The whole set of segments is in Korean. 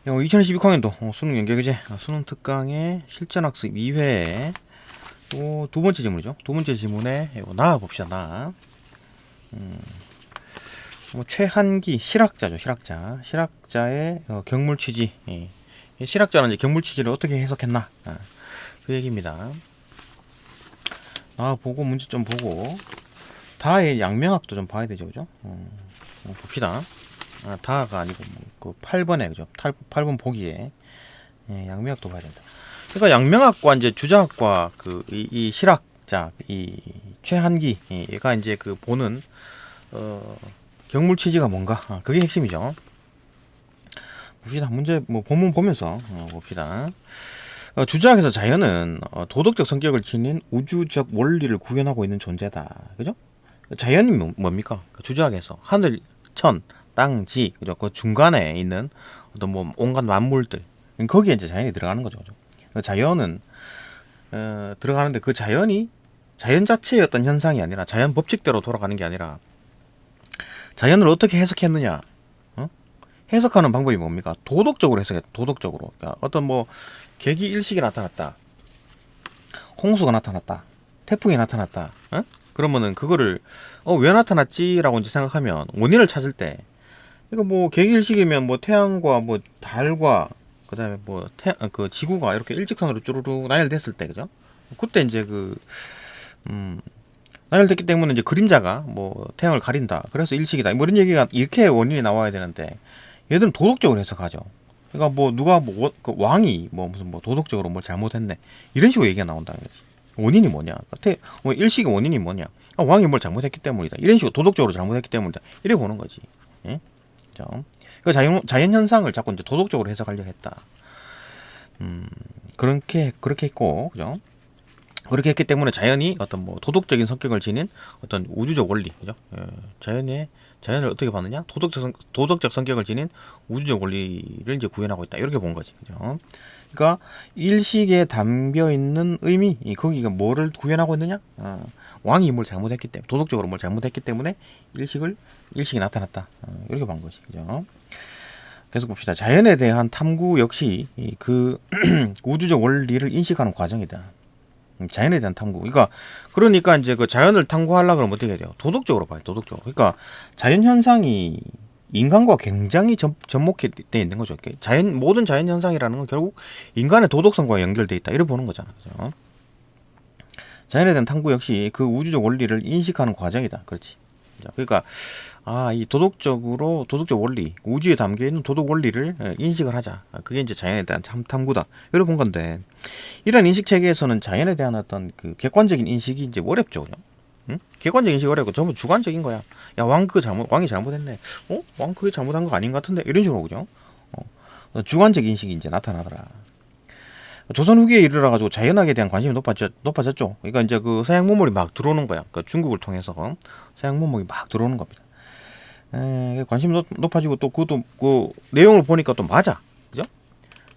2022학년도 수능 연계교재 수능 특강의 실전학습 2회 두 번째 지문이죠. 두 번째 지문에 나와 봅시다. 최한기 실학자죠. 실학자의 경물 취지. 실학자는 이제 경물 취지를 어떻게 해석했나 그 얘기입니다. 나와 보고 문제점 보고 다의 양명학도 좀 봐야 되죠, 그죠? 봅시다. 다가 아니고 그 8번에 그죠? 8번 보기에 양명학도 봐야 된다. 그러니까 양명학과 이제 주자학과 이 실학자 이 최한기 얘가 이제 그 보는 경물 취지가 뭔가 그게 핵심이죠. 봅시다. 문제 뭐 본문 보면서 봅시다. 주자학에서 자연은 도덕적 성격을 지닌 우주적 원리를 구현하고 있는 존재다. 그죠? 자연이 뭡니까? 주자학에서 하늘, 천, 땅, 지, 그죠? 그 중간에 있는 어떤 뭐 온갖 만물들 거기에 이제 자연이 들어가는 거죠. 그죠? 자연은 들어가는데 그 자연이 자연 자체의 어떤 현상이 아니라 자연 법칙대로 돌아가는 게 아니라 자연을 어떻게 해석했느냐? 해석하는 방법이 뭡니까? 도덕적으로 해석해. 도덕적으로. 그러니까 어떤 뭐 계기 일식이 나타났다. 홍수가 나타났다. 태풍이 나타났다. 그러면은 그거를 왜 나타났지라고 이제 생각하면 원인을 찾을 때 이거 뭐 계기 일식이면 뭐 태양과 뭐 달과 그다음에 뭐 그 지구가 이렇게 일직선으로 쭈루룩 나열됐을 때 그죠? 그때 이제 나열됐기 때문에 이제 그림자가 뭐 태양을 가린다. 그래서 일식이다. 뭐 이런 얘기가 이렇게 원인이 나와야 되는데 얘들은 도덕적으로 해석하죠. 그러니까 뭐 누가 뭐 그 왕이 뭐 무슨 뭐 도덕적으로 뭘 잘못했네 이런 식으로 얘기가 나온다는 거지. 원인이 뭐냐? 뭐 일식의 원인이 뭐냐? 왕이 뭘 잘못했기 때문이다. 이런 식으로 도덕적으로 잘못했기 때문이다. 이래 보는 거지. 예? 그 자연 현상을 자꾸 이제 도덕적으로 해석하려 했다. 그렇게 했고, 그죠? 그렇게 했기 때문에 자연이 어떤 뭐 도덕적인 성격을 지닌 어떤 우주적 원리, 그죠? 자연을 어떻게 봤느냐? 도덕적 성격을 지닌 우주적 원리를 이제 구현하고 있다. 이렇게 본 거지, 그죠? 그러니까 일식에 담겨 있는 의미, 거기가 뭐를 구현하고 있느냐? 왕이 뭘 잘못했기 때문에, 도덕적으로 뭘 잘못했기 때문에 일식이 나타났다. 이렇게 본 거지, 그죠? 계속 봅시다. 자연에 대한 탐구 역시 그 우주적 원리를 인식하는 과정이다. 자연에 대한 탐구. 그러니까 이제 그 자연을 탐구하려고 그러면 어떻게 해야 돼요? 도덕적으로 봐요. 도덕적으로. 그러니까 자연 현상이 인간과 굉장히 접목되어 있는 거죠. 모든 자연 현상이라는 건 결국 인간의 도덕성과 연결돼 있다. 이렇게 보는 거잖아. 그죠? 자연에 대한 탐구 역시 그 우주적 원리를 인식하는 과정이다. 그렇지. 그러니까 이 도덕적 원리, 우주에 담겨 있는 도덕 원리를 인식을 하자. 그게 이제 자연에 대한 탐구다. 이렇게 본 건데 이런 인식 체계에서는 자연에 대한 어떤 그 객관적인 인식이 이제 어렵죠. 그죠? 응? 객관적인 인식이 어렵고 전부 주관적인 거야. 야, 왕이 잘못했네. 왕 그게 잘못한 거 아닌 것 같은데 이런 식으로 그죠? 주관적 인식이 이제 나타나더라. 조선 후기에 이르러 가지고 자연학에 대한 관심이 높아졌죠. 그러니까 이제 그 서양 문물이 막 들어오는 거야. 그러니까 중국을 통해서 서양 문물이 막 들어오는 겁니다. 관심이 높아지고 또 그것도 그 내용을 보니까 또 맞아. 그죠?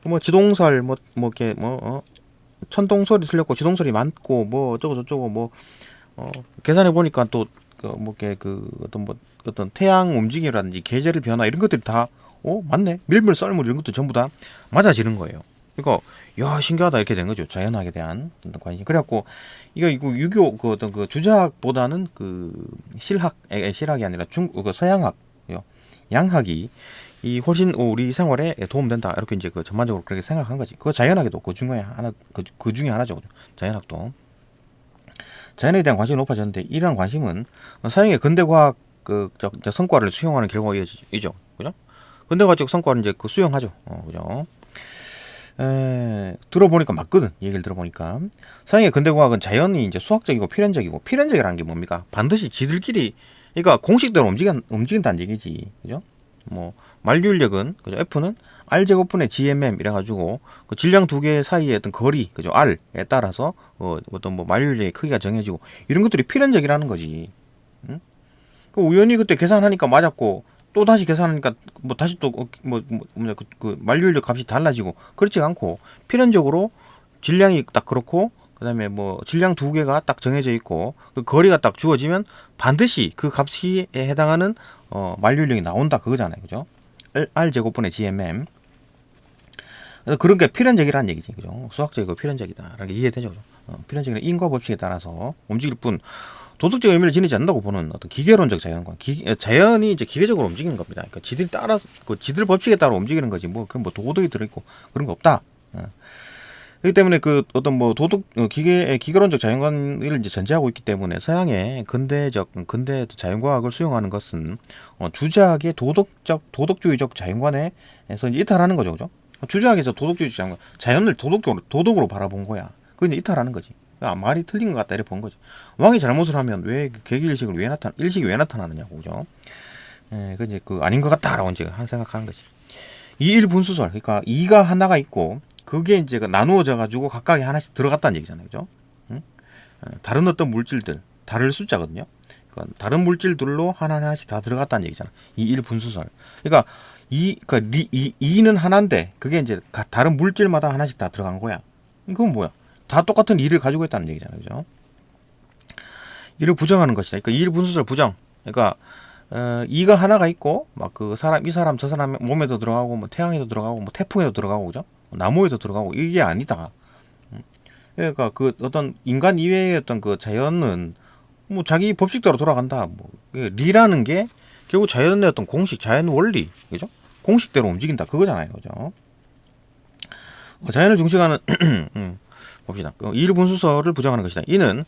뭐 지동설 이렇게 천동설이 틀렸고 지동설이 맞고 뭐 어쩌고 저쩌고 계산해 보니까 또 어떤 태양 움직임이라든지 계절 변화 이런 것들이 다 맞네. 밀물 썰물 이런 것도 전부 다 맞아지는 거예요. 그러니까 야 신기하다 이렇게 된 거죠. 자연학에 대한 관심. 그래갖고 이거 유교 그 어떤 그 주자학보다는 그 실학이 아니라 그 서양학 양학이 이 훨씬 우리 생활에 도움된다 이렇게 이제 그 전반적으로 그렇게 생각한 거지. 그 자연학에도 그 중에 하나 그 중에 하나죠. 자연학도 자연에 대한 관심이 높아졌는데 이러한 관심은 서양의 근대과학 성과를 수용하는 결과이죠. 그죠? 근대과학적 성과를 이제 그 수용하죠. 그죠? 들어보니까 맞거든. 얘기를 들어보니까 서양의 근대과학은 자연이 이제 수학적이고 필연적이라는 게 뭡니까? 반드시 지들끼리 그러니까 공식대로 움직인다는 얘기지. 그죠? 뭐 만류인력은 그죠? F는 R 제곱분의 GMM 이래가지고 그 질량 두 개 사이의 어떤 거리 그죠? R에 따라서 어떤 뭐 만류인력의 크기가 정해지고 이런 것들이 필연적이라는 거지. 응? 우연히 그때 계산하니까 맞았고 또 다시 계산하니까 뭐 다시 또 그 만류인력 값이 달라지고 그렇지 않고 필연적으로 질량이 딱 그렇고 그다음에 뭐 질량 두 개가 딱 정해져 있고 그 거리가 딱 주어지면 반드시 그 값에 해당하는 만류인력이 나온다 그거잖아요. 그죠? R 제곱분의 GMM. 그래서 그런 게 필연적이라는 얘기지, 그죠? 수학적이고 필연적이다라는 게 이해되죠, 그죠? 필연적인 인과 법칙에 따라서 움직일 뿐 도덕적 의미를 지니지 않는다고 보는 어떤 기계론적 자연관, 자연이 이제 기계적으로 움직이는 겁니다. 그러니까 지들 따라 그 지들 법칙에 따라 움직이는 거지, 뭐 그 뭐 도덕이 들어있고 그런 거 없다. 그렇기 때문에 그 어떤 뭐 기계론적 자연관을 이제 전제하고 있기 때문에 서양의 근대 자연과학을 수용하는 것은 주자학의 도덕주의적 자연관에서 이제 이탈하는 거죠, 그죠? 주자학에서 도덕주의적 자연을 도덕으로 바라본 거야. 그거 이제 이탈하는 거지. 말이 틀린 것 같다 이렇게 본 거지. 왕이 잘못을 하면 왜 계기일식을 일식이 왜 나타나느냐고, 그죠? 그 이제 그 아닌 것 같다라고 이제 생각하는 거지. 이일분수설, 그러니까 이가 하나가 있고 그게 이제 나누어져 가지고 각각에 하나씩 들어갔다는 얘기잖아요, 그죠? 응? 다른 어떤 물질들, 다를 숫자거든요. 그러니까 다른 물질들로 하나씩 다 들어갔다는 얘기잖아. 이일분수설. 그러니까 이는 하나인데 그게 이제 다른 물질마다 하나씩 다 들어간 거야. 이건 뭐야? 다 똑같은 이를 가지고 있다는 얘기잖아요, 그죠? 이를 부정하는 것이다. 그러니까 이일 분수설 부정. 그러니까 이가 하나가 있고 막 그 사람 이 사람 저 사람 몸에도 들어가고 뭐 태양에도 들어가고 뭐 태풍에도 들어가고 그죠? 나무에도 들어가고 이게 아니다. 그러니까 그 어떤 인간 이외의 어떤 그 자연은 뭐 자기 법칙대로 돌아간다. 뭐 리라는 게 결국 자연의 어떤 공식, 자연 원리, 그죠? 공식대로 움직인다 그거잖아요, 그죠? 자연을 중시하는 봅시다. 이일 분수설을 부정하는 것이다. 이는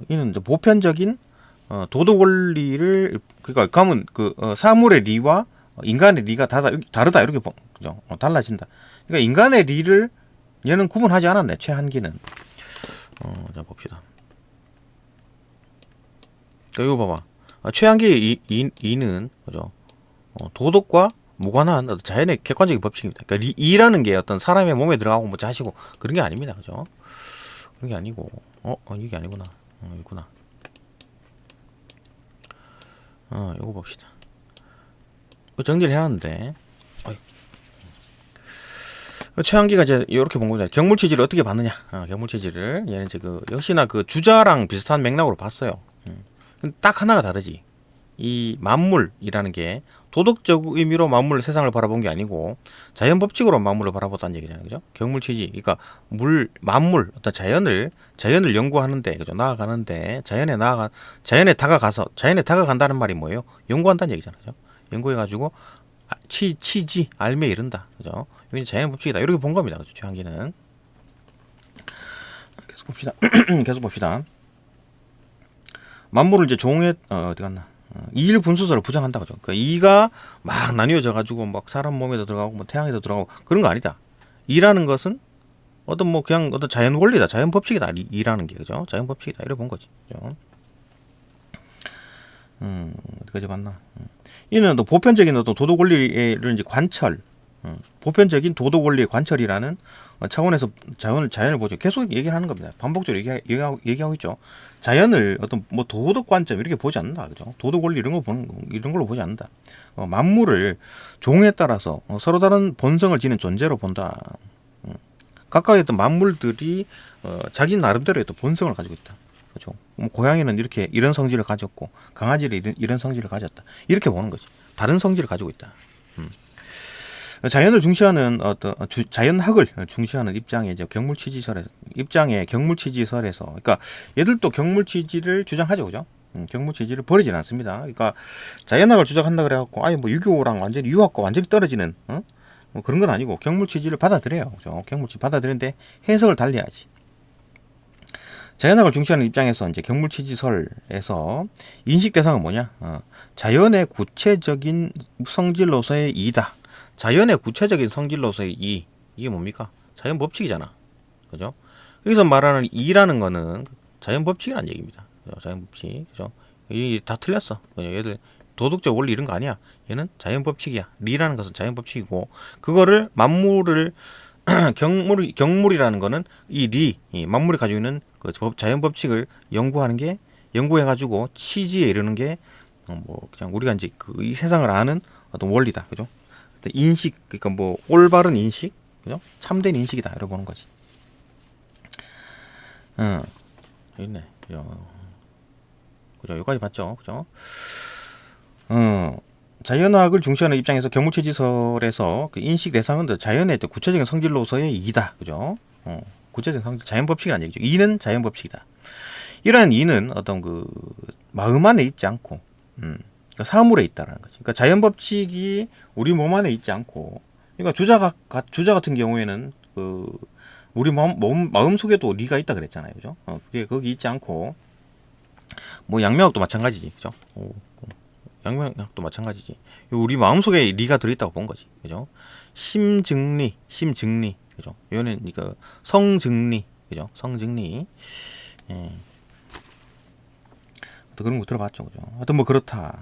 이는 보편적인 도덕 원리를 그러니까 가면 사물의 리와 인간의 리가 다르다 이렇게 그죠? 달라진다. 그러니까 인간의 리를 얘는 구분하지 않았네. 최한기는. 자 봅시다. 이거 봐봐. 최한기의 이는 그죠? 도덕과 무관한 자연의 객관적인 법칙입니다. 그러니까 이라는 게 어떤 사람의 몸에 들어가고 뭐 자시고 그런 게 아닙니다. 그죠? 그런 게 아니고 이게 아니구나. 이구나. 이거 봅시다. 정리를 해놨는데 최한기가 이제 이렇게 본 거죠. 경물 체질을 어떻게 봤느냐? 경물 체질을 얘는 이제 역시나 그 주자랑 비슷한 맥락으로 봤어요. 딱 하나가 다르지. 이 만물이라는 게 도덕적 의미로 만물 세상을 바라본 게 아니고 자연 법칙으로 만물을 바라봤다는 얘기잖아요, 그죠? 경물치지, 그러니까 만물, 어떤 자연을 연구하는데, 그죠? 나아가는데 자연에 다가간다는 말이 뭐예요? 연구한다는 얘기잖아요, 그죠? 연구해가지고 알매 이른다, 그죠? 이게 자연 법칙이다, 이렇게 본 겁니다, 그죠? 최한기는. 계속 봅시다. 계속 봅시다. 만물을 이제 어디 갔나? 이일 분수설을 부정한다 그죠. 그러니까 이가 막 나뉘어져 가지고 막 사람 몸에도 들어가고 뭐 태양에도 들어가고 그런 거 아니다. 이라는 것은 그냥 어떤 자연 원리다, 자연 법칙이다. 이라는 게 그죠. 자연 법칙이다. 이래 본 거지. 그죠? 어디까지 봤나? 이는 또 보편적인 어떤 도덕 원리를 이제 관철, 보편적인 도덕 원리의 관철이라는 차원에서 자연을 보죠. 계속 얘기를 하는 겁니다. 반복적으로 얘기하고 있죠. 자연을 어떤 뭐 도덕 관점 이렇게 보지 않는다, 그죠? 도덕 원리 이런 걸로 보지 않는다. 만물을 종에 따라서 서로 다른 본성을 지닌 존재로 본다. 각각의 어떤 만물들이 자기 나름대로의 또 본성을 가지고 있다. 그렇죠? 고양이는 이런 성질을 가졌고 강아지는 이런 성질을 가졌다. 이렇게 보는 거지. 다른 성질을 가지고 있다. 자연을 중시하는 자연학을 중시하는 입장의 이제 경물치지설에서 그러니까 얘들도 경물치지를 주장하죠, 그죠? 경물치지를 버리진 않습니다. 그러니까 자연학을 주장한다 그래갖고 뭐 유교랑 완전히 유학과 완전히 떨어지는 뭐 그런 건 아니고 경물치지를 받아들여요, 그죠? 경물치지 받아들이는데 해석을 달리하지. 자연학을 중시하는 입장에서 이제 경물치지설에서 인식 대상은 뭐냐? 자연의 구체적인 성질로서의 이다. 자연의 구체적인 성질로서의 이게 뭡니까? 자연 법칙이잖아, 그죠? 여기서 말하는 이라는 거는 자연 법칙이라는 얘기입니다. 그죠? 자연 법칙, 그죠? 이 다 틀렸어. 그죠? 얘들 도덕적 원리 이런 거 아니야. 얘는 자연 법칙이야. 리라는 것은 자연 법칙이고 그거를 만물을 경물이라는 거는 이 만물이 가지고 있는 그 자연 법칙을 연구해가지고 치지에 이르는 게 뭐 그냥 우리가 이제 이 세상을 아는 어떤 원리다, 그죠? 인식, 그러니까 뭐 올바른 인식, 그죠? 참된 인식이다 이렇게 보는 거지. 있네, 그죠? 여기까지 봤죠, 그죠? 자연학을 중시하는 입장에서 경무체지설에서 그 인식 대상은 자연의 구체적인 성질로서의 이이다. 그죠? 구체적인 성질, 자연 법칙이라는 얘기죠. 이는 자연 법칙이다. 이러한 이는 어떤 그 마음 안에 있지 않고, 그러니까 사물에 있다라는 거지. 그러니까 자연 법칙이 우리 몸 안에 있지 않고, 그러니까 주자 같은 경우에는 그 우리 마음 속에도 리가 있다 그랬잖아요. 그죠? 그게 거기 있지 않고, 뭐 양명학도 마찬가지지. 그죠? 양명학도 마찬가지지. 우리 마음속에 리가 들어있다고 본 거지. 그죠? 심증리, 그죠? 요는 그러니까 성증리, 그죠? 성증리. 예. 또 그런 거 들어봤죠. 그죠? 하여튼 뭐 그렇다.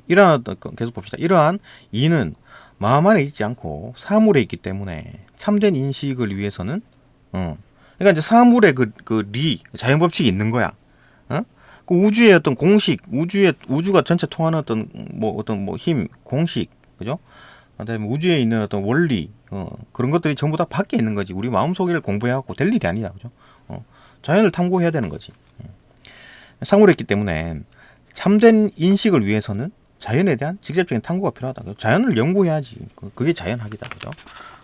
이러한 계속 봅시다. 이러한 이는 마음 안에 있지 않고 사물에 있기 때문에 참된 인식을 위해서는 그러니까 이제 사물에 리 자연 법칙이 있는 거야. 그 우주의 어떤 공식, 우주가 전체 통하는 어떤 힘, 공식, 그죠? 그다음에 우주에 있는 어떤 원리, 그런 것들이 전부 다 밖에 있는 거지. 우리 마음속에를 공부해갖고 될 일이 아니다, 그죠? 자연을 탐구해야 되는 거지. 사물에 있기 때문에 참된 인식을 위해서는 자연에 대한 직접적인 탐구가 필요하다. 자연을 연구해야지. 그게 자연학이다, 그죠?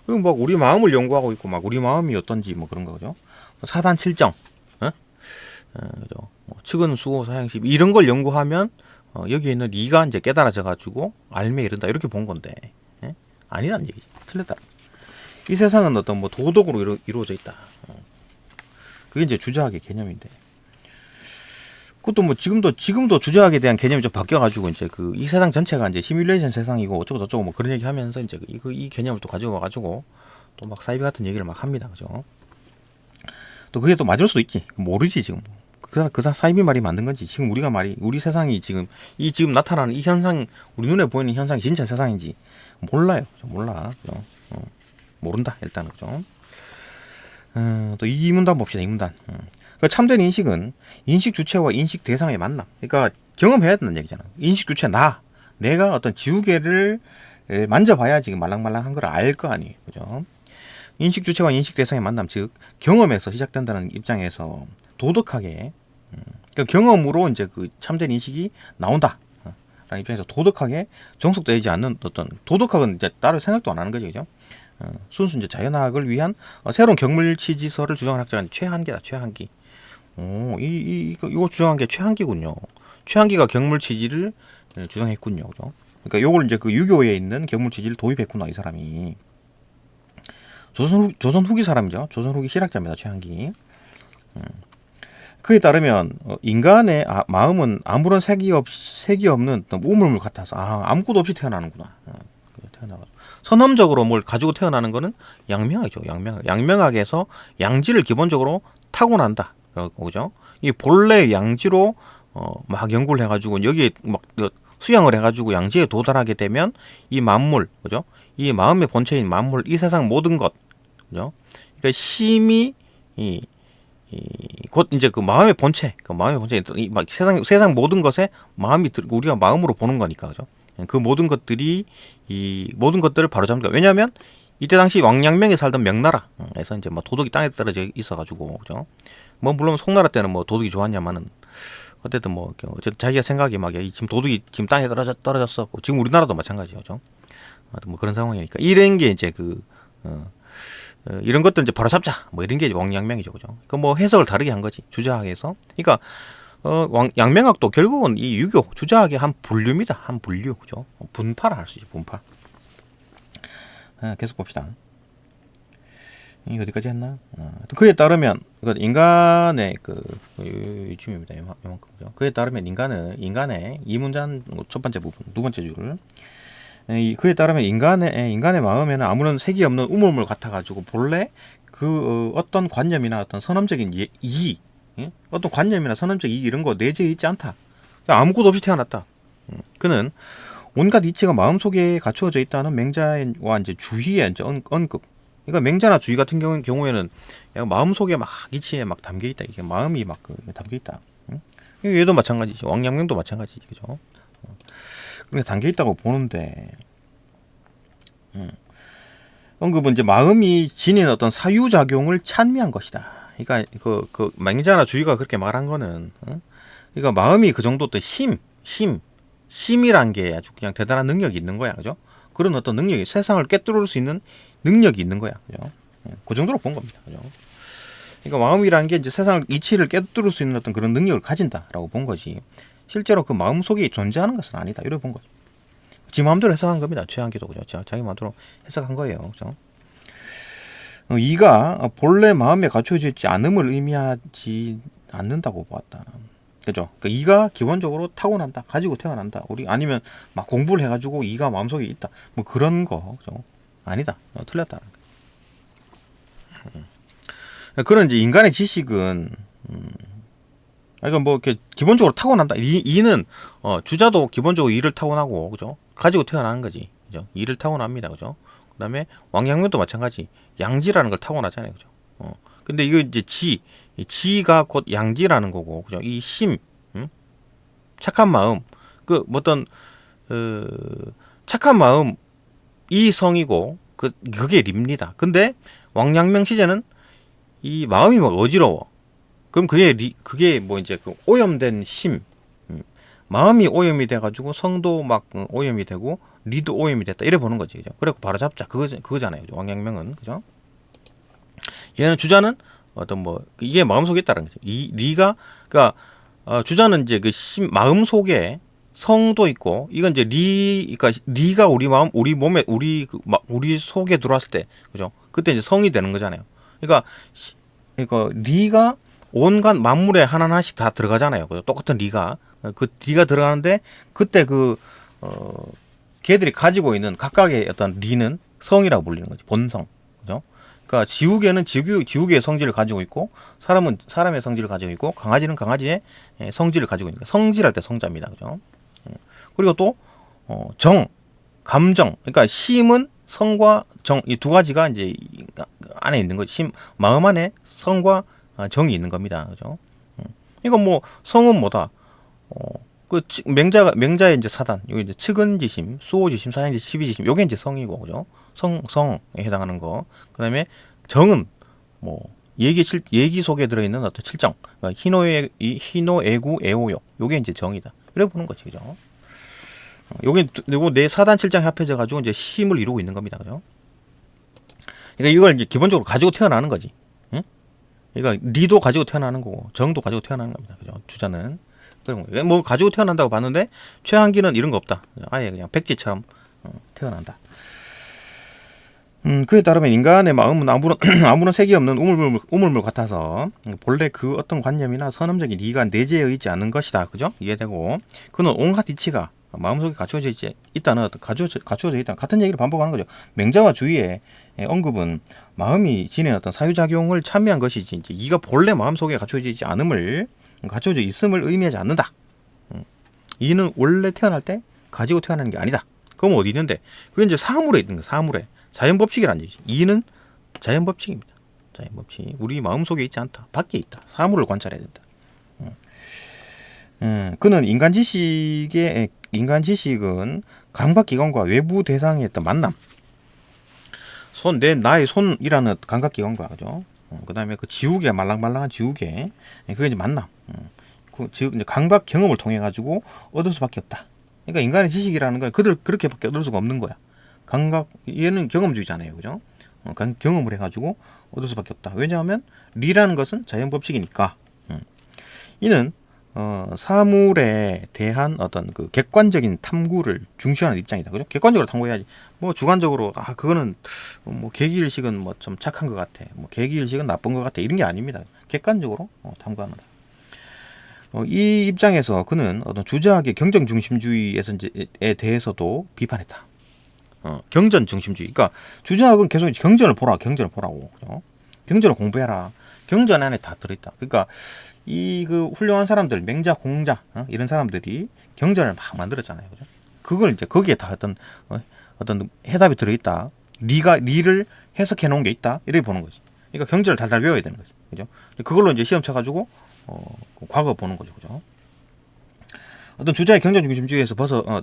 그리고 막 우리 마음을 연구하고 있고, 막 우리 마음이 어떤지 뭐 그런 거, 그죠? 사단 칠정, 그죠? 측은 수호 사행시 이런 걸 연구하면 여기에 있는 리가 이제 깨달아져 가지고 알매 이른다 이렇게 본 건데 아니란 얘기지. 틀렸다. 이 세상은 어떤 뭐 도덕으로 이루어져 있다. 그게 이제 주자학의 개념인데. 그것도 뭐 지금도 주자학에 대한 개념이 좀 바뀌어가지고 이제 이 세상 전체가 이제 시뮬레이션 세상이고 어쩌고 저쩌고 뭐 그런 얘기 하면서 이제 이 개념을 또 가지고 와가지고 또 막 사이비 같은 얘기를 막 합니다. 그죠? 또 그게 또 맞을 수도 있지. 모르지 지금. 그 사이비 말이 만든 건지 지금 우리 세상이 지금 나타나는 이 현상 우리 눈에 보이는 현상이 진짜 세상인지 몰라요. 몰라. 그죠? 모른다 일단은. 그죠? 또 이 문단 봅시다. 이 문단. 그러니까 참된 인식은 인식 주체와 인식 대상의 만남. 그러니까 경험해야 된다는 얘기잖아. 인식 주체 내가 어떤 지우개를 만져봐야 지금 말랑말랑한 걸 알 거 아니에요. 그죠? 인식 주체와 인식 대상의 만남, 즉 경험에서 시작된다는 입장에서 도덕하게, 그러니까 경험으로 이제 그 참된 인식이 나온다. 라는 입장에서 도덕하게 정속되지 않는 어떤 도덕학은 이제 따로 생각도 안 하는 거죠, 그죠? 순수 이제 자연학을 위한 새로운 경물치지설을 주장한 학자가 최한기다, 최한기. 이거 주장한 게 최한기군요. 최한기가 경물치지를 주장했군요, 그죠? 그러니까 요걸 이제 그 유교에 있는 경물치지를 도입했구나, 이 사람이. 조선 후기 사람이죠. 조선 후기 실학자입니다. 최한기. 그에 따르면 인간의 마음은 아무런 색이 없는 우물물 같아서 아무것도 없이 태어나는구나. 선험적으로 뭘 가지고 태어나는 거는 양명학이죠. 양명학에서 양지를 기본적으로 타고난다. 그죠? 이 본래 양지로 막 연구를 해가지고 여기에 막 수양을 해가지고 양지에 도달하게 되면 이 만물, 그죠? 이 마음의 본체인 만물, 이 세상 모든 것, 그죠? 그러니까 심이 곧 이제 그 마음의 본체, 막 세상 모든 것에 마음이 우리가 마음으로 보는 거니까, 그죠? 그 모든 것들이 이 모든 것들을 바로잡는 거야. 왜냐하면 이때 당시 왕양명에 살던 명나라에서 이제 뭐 도덕이 땅에 떨어져 있어가지고, 그죠? 뭐 물론 송나라 때는 뭐 도덕이 좋았냐마는 어쨌든 뭐 자기가 생각이 막 지금 도덕이 지금 땅에 떨어졌어. 지금 우리나라도 마찬가지죠, 그죠? 뭐 그런 상황이니까 이런 게 이제 이런 것들 이제 바로 잡자. 뭐 이런 게 왕양명이죠, 그죠? 그 뭐 해석을 다르게 한 거지 주자학에서. 그러니까 양명학도 결국은 이 유교 주자학의 한 분류입니다. 한 분류, 그죠? 분파라 할 수 있죠, 분파. 계속 봅시다. 이 어디까지 했나? 그에 따르면 인간의 이쯤입니다. 이만큼죠. 그에 따르면 인간의 이 문장 첫 번째 부분, 두 번째 줄. 그에 따르면 인간의 마음에는 아무런 색이 없는 우물물 같아가지고 본래 어떤 관념이나 어떤 선험적인 이익, 어떤 관념이나 선험적 이익 이런 거 내재해 있지 않다. 아무것도 없이 태어났다. 그는 온갖 이치가 마음속에 갖추어져 있다는 맹자와 이제 주희의 이제 언급. 그러니까 맹자나 주희 같은 경우에는 마음속에 막 이치에 막 담겨 있다. 이게 마음이 막 담겨 있다. 얘도 마찬가지죠. 왕양명도 마찬가지죠, 그죠? 근데 담겨 있다고 보는데, 언급은 이제 마음이 지닌 어떤 사유작용을 찬미한 것이다. 그러니까 그 맹자나 주의가 그렇게 말한 거는, 그러니까 마음이 그 정도 또 심이란 게 아주 그냥 대단한 능력이 있는 거야, 그죠? 그런 어떤 능력이 세상을 꿰뚫을 수 있는 능력이 있는 거야, 그죠? 그 정도로 본 겁니다, 그죠? 그러니까 마음이라는 게 이제 세상을 이치를 꿰뚫을 수 있는 어떤 그런 능력을 가진다라고 본 거지. 실제로 그 마음 속에 존재하는 것은 아니다, 이렇게 본 거죠. 지 마음대로 해석한 겁니다, 최한기도, 그죠? 자기 마음대로 해석한 거예요, 그죠? 이가 본래 마음에 갖춰져 있지 않음을 의미하지 않는다고 보았다. 그죠? 그러니까 이가 기본적으로 타고난다, 가지고 태어난다. 우리 아니면 막 공부를 해가지고 이가 마음속에 있다. 뭐 그런 거, 그죠? 아니다. 틀렸다. 그런 이제 인간의 지식은, 그러니까 뭐 이렇게 기본적으로 타고난다. 이는 주자도 기본적으로 이를 타고나고, 그죠? 가지고 태어나는 거지, 그죠? 이를 타고납니다, 그죠? 그다음에 왕양면도 마찬가지. 양지라는 걸 타고나잖아요, 그죠? 근데 이거 이제 지가 곧 양지라는 거고, 그죠? 이 심, 착한 마음, 그 어떤 착한 마음 이 성이고 그게 립니다. 근데 왕양명 시제는 이 마음이 막 어지러워. 그럼 그게 뭐 이제 그 오염된 심, 마음이 오염이 돼가지고 성도 막 오염이 되고 리도 오염이 됐다 이래 보는 거지, 그죠? 그래고 바로 잡자 그거잖아요, 그죠? 왕양명은, 그죠? 얘는 주자는 어떤 뭐 이게 마음속에 있다는 거죠. 이 리가 그러니까 주자는 이제 그 마음 속에 성도 있고, 이건 이제 그러니까 리가 우리 마음, 우리 몸에, 우리 속에 들어왔을 때, 그죠? 그때 이제 성이 되는 거잖아요. 그러니까 리가 온갖 만물에 하나하나씩 다 들어가잖아요. 그죠? 똑같은 리가 들어가는데, 그때 걔들이 가지고 있는 각각의 어떤 리는 성이라고 불리는 거지. 본성, 그죠? 그러니까 지우개는 지우개의 성질을 가지고 있고, 사람은 사람의 성질을 가지고 있고, 강아지는 강아지의 성질을 가지고 있는 거예요. 성질할 때 성자입니다, 그죠? 그리고 또 감정, 그러니까 심은 성과 정, 이 두 가지가 이제 안에 있는 거지. 마음 안에 성과 정이 있는 겁니다, 그죠? 이거 뭐 성은 뭐다? 명자의 이제 사단, 여기 이제 측은지심, 수호지심, 사행지심, 십이지심, 요게 이제 성이고, 그죠? 성에 해당하는 거. 그다음에 정은 뭐 얘기 속에 들어있는 어떤 칠정, 그러니까 희노애구, 애호욕, 요게 이제 정이다. 이렇게 보는 거지, 그죠? 요거 네 사단 칠장이 합해져 가지고 이제 힘을 이루고 있는 겁니다, 그죠? 그러니까 이걸 이제 기본적으로 가지고 태어나는 거지. 응? 그러니까 리도 가지고 태어나는 거고, 정도 가지고 태어나는 겁니다, 그죠? 주자는. 뭐 가지고 태어난다고 봤는데 최한기는 이런 거 없다. 아예 그냥 백지처럼 태어난다. 그에 따르면 인간의 마음은 아무런 색이 없는 우물물 같아서 본래 그 어떤 관념이나 선험적인 이가 내재해 있지 않은 것이다. 그죠? 이해되고, 그는 온갖 이치가 마음속에 갖춰져 있다는 갖춰져 있다는 같은 얘기를 반복하는 거죠. 맹자와 주의의 언급은 마음이 지닌 어떤 사유작용을 참여한 것이지, 이제 이가 본래 마음속에 갖춰져 있지 않음을, 갖춰져 있음을 의미하지 않는다. 이는 원래 태어날 때 가지고 태어나는 게 아니다. 그럼 어디 있는데? 그게 이제 사물에 있는 거야. 사물에. 자연법칙이라는 얘기지. 이는 자연법칙입니다. 자연법칙. 우리 마음속에 있지 않다. 밖에 있다. 사물을 관찰해야 된다. 그는 인간 지식은 감각기관과 외부 대상의 어떤 만남. 나의 손이라는 감각기관과, 그죠? 그 다음에 그 지우개, 말랑말랑한 지우개. 그게 이제 만남. 이제 감각 경험을 통해 가지고 얻을 수밖에 없다. 그러니까 인간의 지식이라는 건 그렇게밖에 얻을 수가 없는 거야. 얘는 경험주의잖아요, 그죠? 경험을 해가지고 얻을 수밖에 없다. 왜냐하면 리라는 것은 자연법칙이니까. 이는 사물에 대한 어떤 그 객관적인 탐구를 중시하는 입장이다, 그죠? 객관적으로 탐구해야지. 뭐 주관적으로 그거는 뭐 계기일식은 뭐 좀 착한 것 같아, 뭐 계기일식은 나쁜 것 같아, 이런 게 아닙니다. 객관적으로 탐구하는 다. 이 입장에서 그는 어떤 주자학의 경전 중심주의에 대해서도 비판했다. 경전 중심주의. 그러니까 주자학은 계속 경전을 보라고. 그죠? 경전을 공부해라. 경전 안에 다 들어있다. 그러니까 그 훌륭한 사람들, 맹자, 공자, 이런 사람들이 경전을 막 만들었잖아요, 그죠? 그걸 이제 거기에 다 어떤 해답이 들어있다. 리를 해석해 놓은 게 있다. 이렇게 보는 거지. 그러니까 경전을 달달 외워야 되는 거지, 그죠? 그걸로 이제 시험 쳐가지고 과거 보는 거죠, 그죠? 어떤 주자의 경전 중심주의에서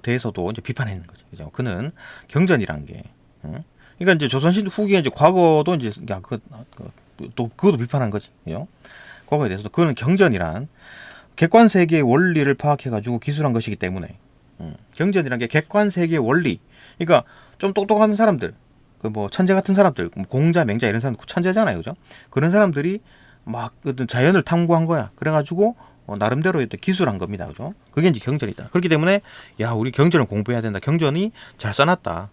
대해서도 이제 비판했는 거죠, 그죠? 그는 경전이란 게, 그러니까 이제 조선신 후기에 이제 과거도 이제 또 그것도 비판한 거지, 그죠? 과거에 대해서도 그는 경전이란 객관 세계의 원리를 파악해가지고 기술한 것이기 때문에, 경전이란 게 객관 세계의 원리. 그러니까 좀 똑똑한 사람들, 그 뭐 천재 같은 사람들, 공자, 맹자 이런 사람들 천재잖아요, 그죠? 그런 사람들이 막 어떤 자연을 탐구한 거야. 그래가지고 나름대로 어떤 기술한 겁니다, 그죠? 그게 이제 경전이다. 그렇기 때문에 야, 우리 경전을 공부해야 된다. 경전이 잘 써놨다.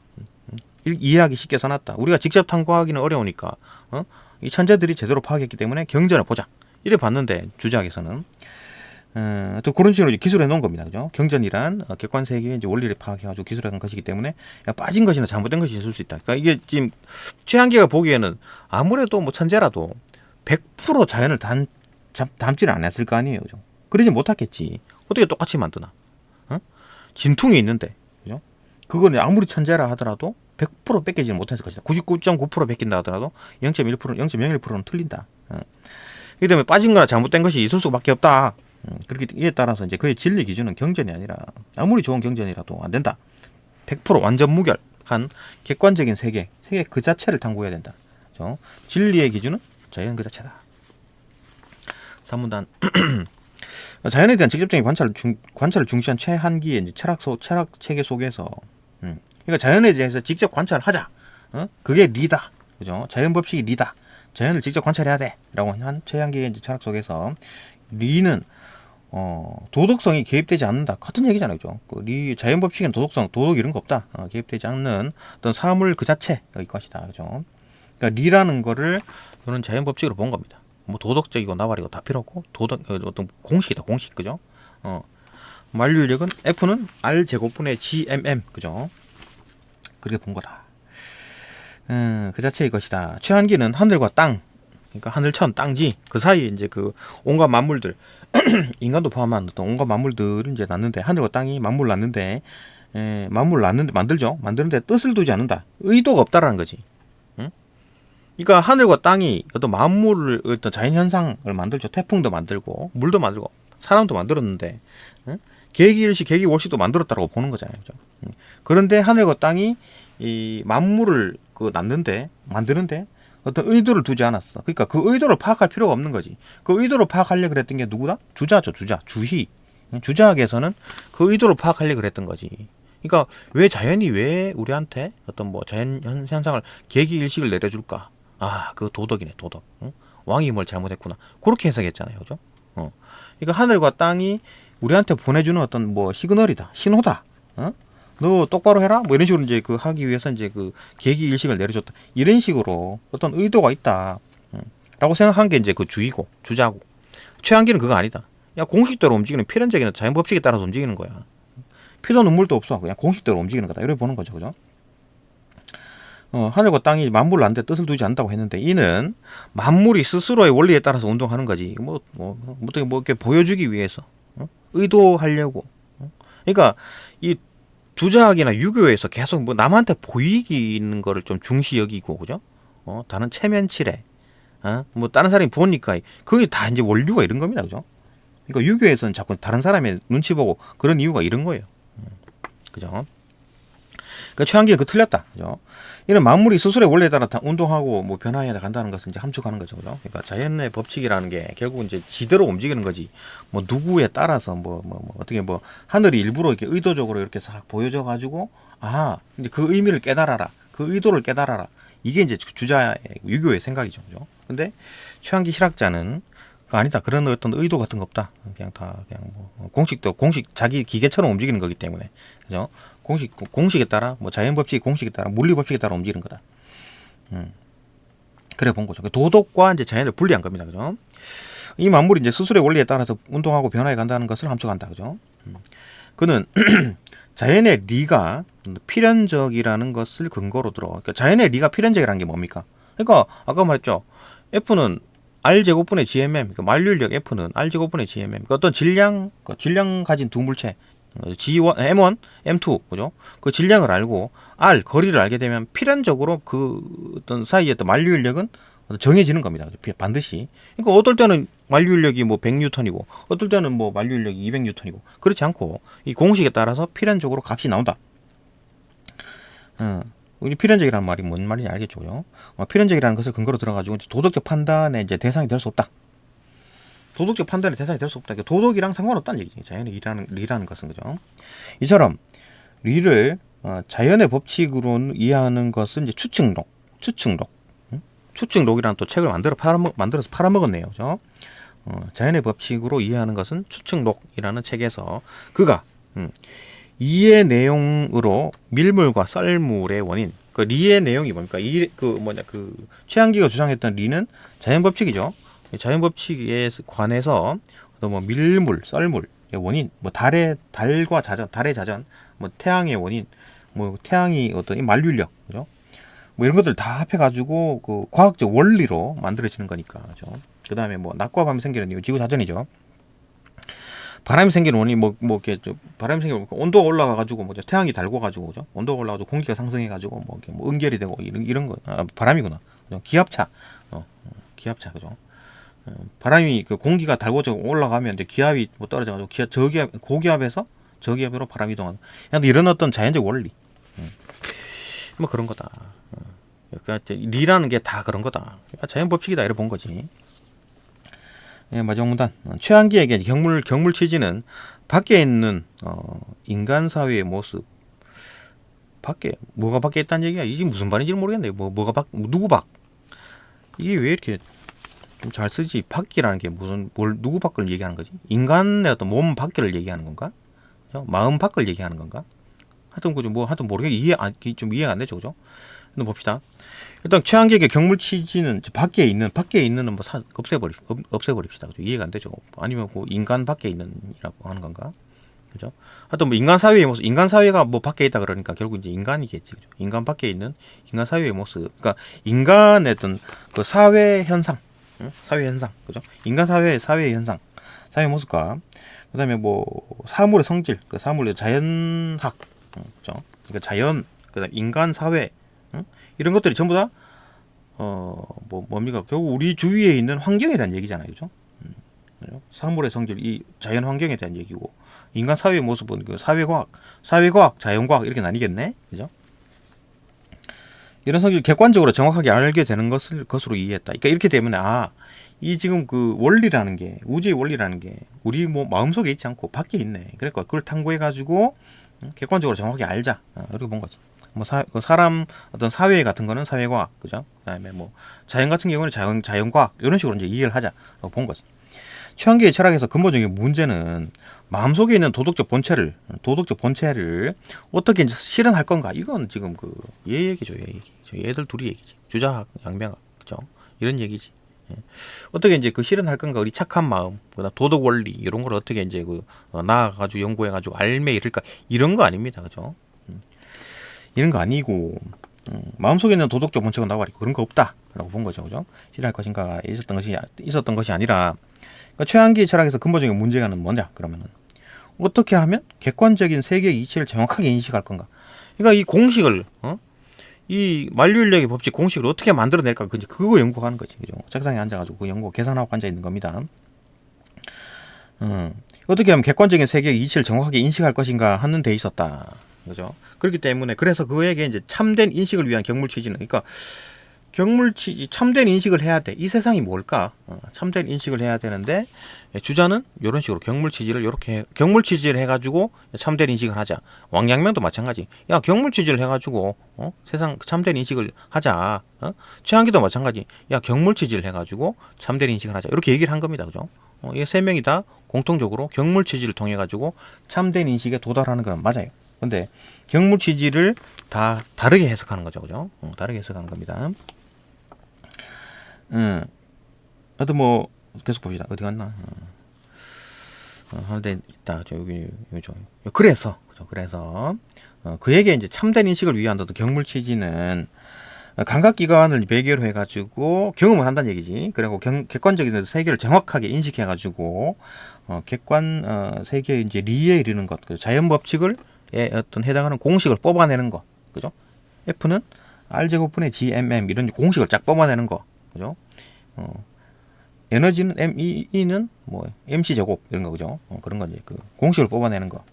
이해하기 쉽게 써놨다. 우리가 직접 탐구하기는 어려우니까 이 천재들이 제대로 파악했기 때문에 경전을 보자. 이래 봤는데 주작에서는 또 그런 식으로 이제 기술해 놓은 겁니다. 그죠? 경전이란 객관 세계의 이제 원리를 파악해가지고 기술한 것이기 때문에 빠진 것이나 잘못된 것이 있을 수 있다. 그러니까 이게 지금 최한계가 보기에는 아무래도 뭐 천재라도 100% 자연을 담지는 않았을 거 아니에요. 그죠? 그러지 못했겠지. 어떻게 똑같이 만드나? 진퉁이 있는데, 그죠? 그거는 아무리 천재라 하더라도 100% 뺏기지 못했을 것이다. 99.9% 뺏긴다 하더라도 0.1%, 0.01%는 틀린다. 그렇기 때문에 빠진 거나 잘못된 것이 있을 수밖에 없다. 그렇게 이에 따라서 이제 그의 진리 기준은 경전이 아니라 아무리 좋은 경전이라도 안 된다. 100% 완전 무결한 객관적인 세계 그 자체를 탐구해야 된다. 그렇죠? 진리의 기준은 자연 그 자체다. 3문단 자연에 대한 직접적인 관찰을 중시한 최한기의 이제 철학 체계 속에서 그러니까 자연에 대해서 직접 관찰하자. 그게 리다. 그죠? 자연 법칙이 리다. 자연을 직접 관찰해야 돼라고 한 최한기의 이제 철학 속에서 리는 도덕성이 개입되지 않는다. 같은 얘기잖아요, 그죠? 리 자연 법칙에는 도덕 이런 거 없다. 개입되지 않는 어떤 사물 그 자체일 것이다, 그죠? 그러니까 리라는 거를 저는 자연 법칙으로 본 겁니다. 뭐 도덕적이고 나발이고 다 필요 없고 어떤 공식이다, 공식, 그죠? 만류인력은 F는 R 제곱분의 GMM, 그죠? 그렇게 본 거다. 그 자체의 것이다. 최한기는 하늘과 땅, 그러니까 하늘천, 땅지 그 사이에 이제 그 온갖 만물들, 인간도 포함한 어떤 온갖 만물들을 이제 낳는데 하늘과 땅이 만물 낳는데 만들죠. 만드는데 뜻을 두지 않는다. 의도가 없다라는 거지. 그러니까 하늘과 땅이 어떤 만물을 어떤 자연 현상을 만들죠. 태풍도 만들고 물도 만들고 사람도 만들었는데 계기일시 계기월시도 만들었다라고 보는 거잖아요. 그죠? 그런데 하늘과 땅이 이 만물을 만드는데 어떤 의도를 두지 않았어. 그러니까 그 의도를 파악할 필요가 없는 거지. 그 의도를 파악하려고 그랬던 게 누구다? 주자죠. 주희. 주자학에서는 그 의도를 파악하려고 그랬던 거지. 그러니까 왜 자연이 왜 우리한테 어떤 뭐 자연 현상을 계기일식을 내려줄까? 그 도덕이네, 도덕. 왕이 뭘 잘못했구나. 그렇게 해석했잖아요. 그죠? 그러니까 하늘과 땅이 우리한테 보내주는 어떤 뭐 시그널이다. 신호다. 너 똑바로 해라? 뭐 이런 식으로 이제 그 하기 위해서 이제 그 계기일식을 내려줬다. 이런 식으로 어떤 의도가 있다. 라고 생각한 게 이제 그 주의고, 주자고. 최한기는 그거 아니다. 야, 공식대로 움직이는 필연적인 자연 법칙에 따라서 움직이는 거야. 피도 눈물도 없어. 그냥 공식대로 움직이는 거다. 이렇게 보는 거죠. 그죠? 하늘과 땅이 만물을 낳는데 뜻을 두지 않는다고 했는데 이는 만물이 스스로의 원리에 따라서 운동하는 거지. 어떻게 이렇게 보여주기 위해서 의도하려고. 그러니까 이 주자학이나 유교에서 계속 뭐 남한테 보이기는 거를 좀 중시 여기고, 그죠? 다른 체면치레. 뭐 다른 사람이 보니까 그게 다 이제 원류가 이런 겁니다, 그죠? 그러니까 유교에서는 자꾸 다른 사람의 눈치 보고 그런 이유가 이런 거예요. 그죠? 그러니까 최한기가 틀렸다, 그죠? 이는 만물이 스스로의 원리에 따라 운동하고 뭐 변화해 간다는 것을 이제 함축하는 거죠, 그죠? 그러니까 자연의 법칙이라는 게 결국 이제 지대로 움직이는 거지. 뭐 누구에 따라서 어떻게 뭐 하늘이 일부러 이렇게 의도적으로 이렇게 싹 보여져 가지고 근데 그 의미를 깨달아라, 그 의도를 깨달아라. 이게 이제 주자의 유교의 생각이죠, 그죠? 근데 최한기 실학자는 아니다. 그런 어떤 의도 같은 거 없다. 그냥 뭐 공식 자기 기계처럼 움직이는 거기 때문에, 그죠? 공식에 따라 뭐 자연 법칙 공식에 따라 물리 법칙에 따라 움직이는 거다. 그래 본 거죠. 도덕과 이제 자연을 분리한 겁니다, 그죠? 이 만물이 이제 스스로의 원리에 따라서 운동하고 변화해 간다는 것을 함축한다, 그죠? 그는 자연의 리가 필연적이라는 것을 근거로 들어. 그러니까 자연의 리가 필연적이라는 게 뭡니까? 그러니까 아까 말했죠. F는 R 제곱분의 GMM. 그러니까 만류인력 F는 R 제곱분의 GMM. 그러니까 어떤 질량 가진 두 물체 G1, M1, M2, 그죠? 그 질량을 알고 R 거리를 알게 되면 필연적으로 그 어떤 사이의 어떤 만류인력은 정해지는 겁니다. 반드시. 그러니까 어떨 때는 만류인력이 뭐 100N이고 어떨 때는 뭐 만류인력이 200N이고 그렇지 않고 이 공식에 따라서 필연적으로 값이 나온다. 우리 필연적이라는 말이 뭔 말인지 알겠죠, 그죠? 필연적이라는 것을 근거로 들어가지고 도덕적 판단의 이제 대상이 될 수 없다. 도덕적 판단의 대상이 될 수 없다. 그러니까 도덕이랑 상관없다는 얘기지. 자연의 리라는 것은 그죠. 이처럼 리를 자연의 법칙으로 이해하는 것은 이제 추측록. 추측록이라는 또 책을 만들어서 팔아먹었네요. 그죠? 자연의 법칙으로 이해하는 것은 추측록이라는 책에서 그가 이의 내용으로 밀물과 썰물의 원인, 그 리의 내용이 뭡니까? 최한기가 주장했던 리는 자연 법칙이죠. 자연 법칙에 관해서 뭐 밀물, 썰물의 원인, 뭐 달과 자전, 달의 자전, 뭐 태양의 원인, 뭐 태양이 어떤 이 만류력, 그죠? 뭐 이런 것들 다 합해가지고 그 과학적 원리로 만들어지는 거니까, 그죠? 그 다음에 뭐 낮과 밤이 생기는 이유, 지구 자전이죠. 바람이 생기는 원인, 바람이 생기는 온도가 올라가가지고 뭐 태양이 달궈가지고, 그죠? 온도가 올라가지고 공기가 상승해가지고 뭐 응결이 되고 이런 거, 바람이구나. 그죠? 기압차, 기압차, 그죠? 바람이 그 공기가 달궈져 올라가면 이제 기압이 뭐 떨어져가지고 고기압에서 저기압으로 바람이 이동하는. 이런 어떤 자연적 원리, 뭐 그런 거다. 그러니까 리라는 게 다 그런 거다. 그러니까 자연 법칙이다 이래 본 거지. 예, 마지막 문단. 최한기에게 경물 취지는 밖에 있는 인간 사회의 모습. 뭐가 밖에 있다는 얘기야? 이게 무슨 말인지 모르겠네. 누구 밖? 이게 왜 이렇게 좀 잘 쓰지? 밖이라는 게 누구 밖을 얘기하는 거지? 인간의 어떤 몸 밖을 얘기하는 건가? 그죠? 마음 밖을 얘기하는 건가? 하여튼 모르겠네. 좀 이해가 안 되죠, 그죠? 한번 봅시다. 일단 최한계의 경물 취지는 밖에 있는 뭐 없애버립시다. 그죠? 이해가 안 되죠. 아니면 그 인간 밖에 있는이라고 하는 건가? 그죠? 하여튼 뭐 인간 사회의 모습, 인간 사회가 뭐 밖에 있다 그러니까 결국 이제 인간이겠지. 그죠? 인간 밖에 있는 인간 사회의 모습. 그러니까 인간의 어떤 그 사회 현상, 사회 현상, 그죠? 인간 사회의 현상, 사회 모습과 그다음에 뭐 사물의 성질, 그 사물의 자연학, 그죠? 그러니까 자연, 그다음 인간 사회, 이런 것들이 전부 다 뭡니까? 결국 우리 주위에 있는 환경에 대한 얘기잖아요, 그죠? 사물의 성질, 이 자연 환경에 대한 얘기고, 인간 사회의 모습은 그 사회과학, 자연과학 이렇게 나뉘겠네, 그죠? 이런 성질 객관적으로 정확하게 알게 되는 것으로 이해했다. 그러니까 이렇게 되면 이 지금 그 원리라는 게, 우주의 원리라는 게 우리 뭐 마음속에 있지 않고 밖에 있네. 그러니까 그걸 탐구해 가지고 객관적으로 정확하게 알자. 이렇게 본 거지. 뭐 사람 어떤 사회 같은 거는 사회과학, 그죠? 그다음에 뭐 자연 같은 경우는 자연과학 이런 식으로 이제 이해를 하자라고 본 거지. 최한계의 철학에서 근본적인 문제는 마음속에 있는 도덕적 본체를 어떻게 이제 실현할 건가? 이건 지금 얘 얘기죠, 얘 얘기. 얘들 둘이 얘기지. 주자학, 양명학, 그죠? 이런 얘기지. 어떻게 이제 실현할 건가? 우리 착한 마음, 그다음 도덕 원리 이런 걸 어떻게 이제 나아가지고 연구해가지고 알매 이럴까? 이런 거 아닙니다, 그죠? 이런 거 아니고 마음속에 있는 도덕적 본체가 나와버리고 그런 거 없다라고 본 거죠, 그죠? 실현할 것인가 있었던 것이 아니라. 그러니까 최한기 철학에서 근본적인 문제가는 뭐냐? 그러면은 어떻게 하면 객관적인 세계의 이치를 정확하게 인식할 건가? 그러니까 이 공식을 이 만류인력의 법칙 공식을 어떻게 만들어낼까? 그거 연구하는 거지, 그죠? 책상에 앉아가지고 그 연구 계산하고 앉아 있는 겁니다. 어떻게 하면 객관적인 세계의 이치를 정확하게 인식할 것인가 하는 데 있었다, 그죠? 그렇기 때문에 그래서 그에게 이제 참된 인식을 위한 경물 취지는, 그러니까 경물 취지, 참된 인식을 해야 돼. 이 세상이 뭘까? 참된 인식을 해야 되는데 주자는 이런 식으로 경물 취지를 해가지고 참된 인식을 하자. 왕양명도 마찬가지. 야, 경물 취지를 해가지고 세상 참된 인식을 하자. 최한기도 마찬가지. 야, 경물 취지를 해가지고 참된 인식을 하자. 이렇게 얘기를 한 겁니다, 그죠? 이 세 명이 다 공통적으로 경물 취지를 통해 가지고 참된 인식에 도달하는 건 맞아요. 근데 경물 취지를 다 다르게 해석하는 거죠, 그죠? 다르게 해석하는 겁니다. 하여튼 뭐 계속 봅시다. 어디 갔나? 하는데 있다. 여기죠. 그래서 그에게 이제 참된 인식을 위한 어떤 경물 취지는 감각기관을 매개로 해가지고 경험을 한다는 얘기지. 그리고 객관적인 세계를 정확하게 인식해가지고 객관 세계의 이제 리에 이르는 것, 자연 법칙을 어떤 해당하는 공식을 뽑아내는 거, 그죠? F는 R 제곱분의 GMM 이런 공식을 쫙 뽑아내는 거, 그죠? 에너지는 ME는 뭐 MC 제곱 이런 거, 그죠? 그런 건 이제 그 공식을 뽑아내는 거.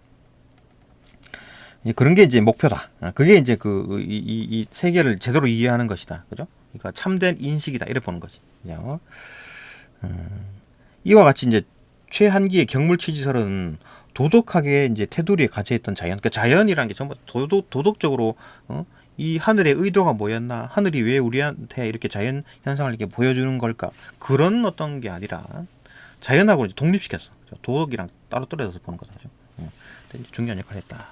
그런 게 이제 목표다. 그게 이제 이 세계를 제대로 이해하는 것이다, 그죠? 그러니까 참된 인식이다 이렇게 보는 거지, 그죠? 이와 같이 이제 최한기의 경물치지설은 도덕하게 이제 테두리에 갇혀있던 자연, 그러니까 자연이라는 게 전부 도덕적으로 이 하늘의 의도가 뭐였나, 하늘이 왜 우리한테 이렇게 자연 현상을 이렇게 보여주는 걸까, 그런 어떤 게 아니라 자연하고 이제 독립시켰어. 도덕이랑 따로 떨어져서 보는 거죠. 중요한 역할을 했다.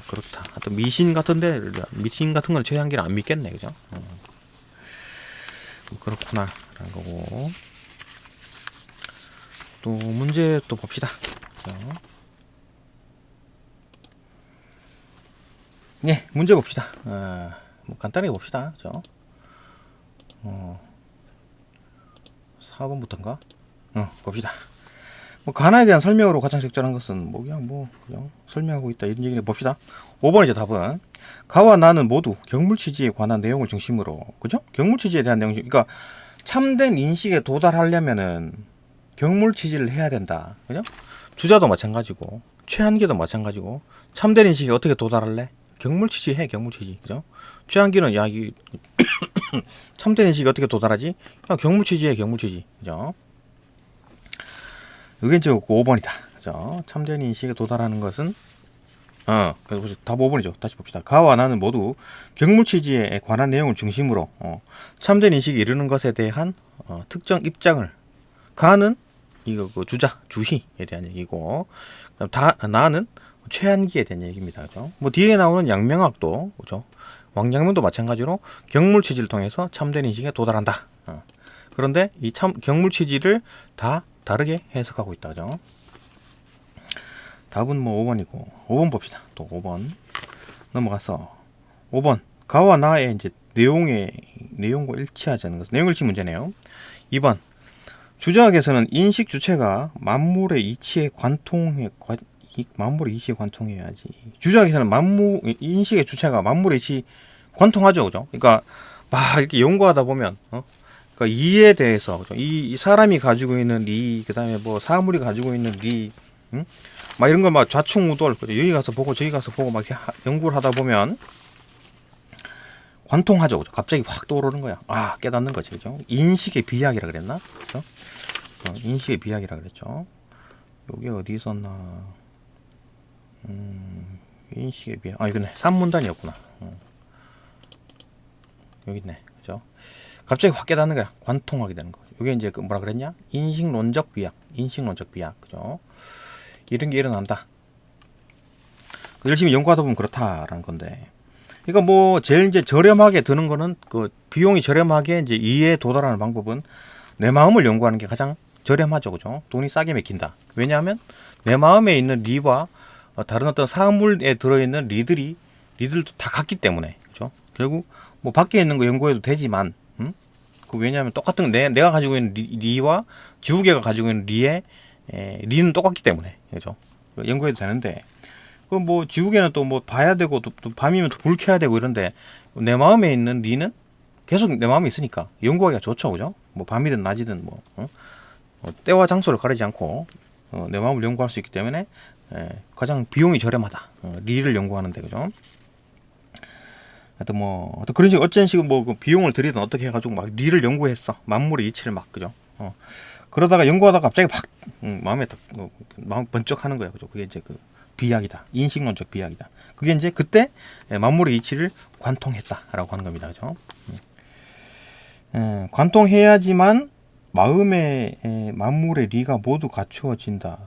그렇다. 또 미신 같은데 미신 같은 건 최한기는 안 믿겠네, 그죠? 그렇구나라는 거고. 또 문제 또 봅시다. 네, 문제 봅시다. 뭐 간단하게 봅시다. 4번부터인가? 봅시다. 뭐 가나에 대한 설명으로 가장 적절한 것은 그냥 설명하고 있다 이런 얘기를 봅시다. 5번이죠. 답은 가와 나는 모두 경물치지에 관한 내용을 중심으로, 그죠? 경물치지에 대한 내용, 그러니까 참된 인식에 도달하려면은 경물치지를 해야 된다, 그죠? 주자도 마찬가지고 최한기도 마찬가지고 참된 인식에 어떻게 도달할래? 경물치지 해, 경물치지, 그죠? 최한기는 이 참된 인식에 어떻게 도달하지? 경물치지해, 경물치지, 그죠? 의견적 5번이다. 그죠? 참된 인식에 도달하는 것은 그래서 답 5번이죠. 다시 봅시다. 가와 나는 모두 경물치지에 관한 내용을 중심으로 참된 인식에 이르는 것에 대한 특정 입장을, 가는 이거 그 주희에 대한 얘기고, 나는 최한기에 대한 얘기입니다. 그죠? 뭐 뒤에 나오는 양명학도, 그죠? 왕양명도 마찬가지로 경물치지를 통해서 참된 인식에 도달한다. 그런데 이 경물치지를 다 다르게 해석하고 있다. 그죠? 답은 뭐 5번이고, 5번 봅시다. 또 5번 넘어가서 5번 가와 나의 이제 내용과 일치하지 않는 것, 내용 일치 문제네요. 2번 주자학에서는 인식 주체가 만물의 이치에 만물의 이치에 관통해야지. 주자학에서는 인식의 주체가 만물의 이치 관통하죠, 그죠? 그러니까 막 이렇게 연구하다 보면 그러니까 이에 대해서, 그죠? 이 사람이 가지고 있는 리, 그다음에 뭐 사물이 가지고 있는 리, 막 이런 거 막 좌충우돌, 여기 가서 보고 저기 가서 보고 막 이렇게 연구를 하다 보면 관통하죠, 그죠? 갑자기 확 떠오르는 거야. 깨닫는 거지, 그죠? 인식의 비약이라 그랬나, 그죠? 인식의 비약이라 그랬죠. 요게 어디 있었나? 인식의 비약. 이거네. 산문단이었구나. 여기 있네, 그죠? 갑자기 확 깨닫는 거야. 관통하게 되는 거. 이게 이제 그 뭐라 그랬냐? 인식론적 비약, 그죠? 이런 게 일어난다. 열심히 연구하다 보면 그렇다라는 건데. 그러니까 뭐 제일 이제 저렴하게 드는 거는, 그 비용이 저렴하게 이제 이해에 도달하는 방법은 내 마음을 연구하는 게 가장 저렴하죠, 그죠? 돈이 싸게 맥힌다. 왜냐하면 내 마음에 있는 리와 다른 어떤 사물에 들어있는 리들도 다 같기 때문에, 그죠? 결국 뭐 밖에 있는 거 연구해도 되지만, 왜냐하면 똑같은 내가 가지고 있는 리와 지우개가 가지고 있는 리는 똑같기 때문에, 그죠? 연구해도 되는데, 그 뭐 지우개는 또 뭐 봐야 되고, 또 밤이면 또 불 켜야 되고 이런데, 내 마음에 있는 리는 계속 내 마음에 있으니까 연구하기가 좋죠, 그죠? 뭐 밤이든 낮이든 때와 장소를 가리지 않고 내 마음을 연구할 수 있기 때문에 가장 비용이 저렴하다. 리를 연구하는데, 그죠? 하여튼 그런 식으로 어쩐 식으로 뭐 그 비용을 들이든 어떻게 해가지고 막 리를 연구했어. 만물의 이치를 막, 그죠? 그러다가 연구하다가 갑자기 막 마음 번쩍하는 거야, 그죠? 그게 이제 그 비약이다. 인식론적 비약이다. 그게 이제 그때 만물의 이치를 관통했다라고 하는 겁니다, 그죠? 관통해야지만 마음에 만물의 리가 모두 갖추어진다.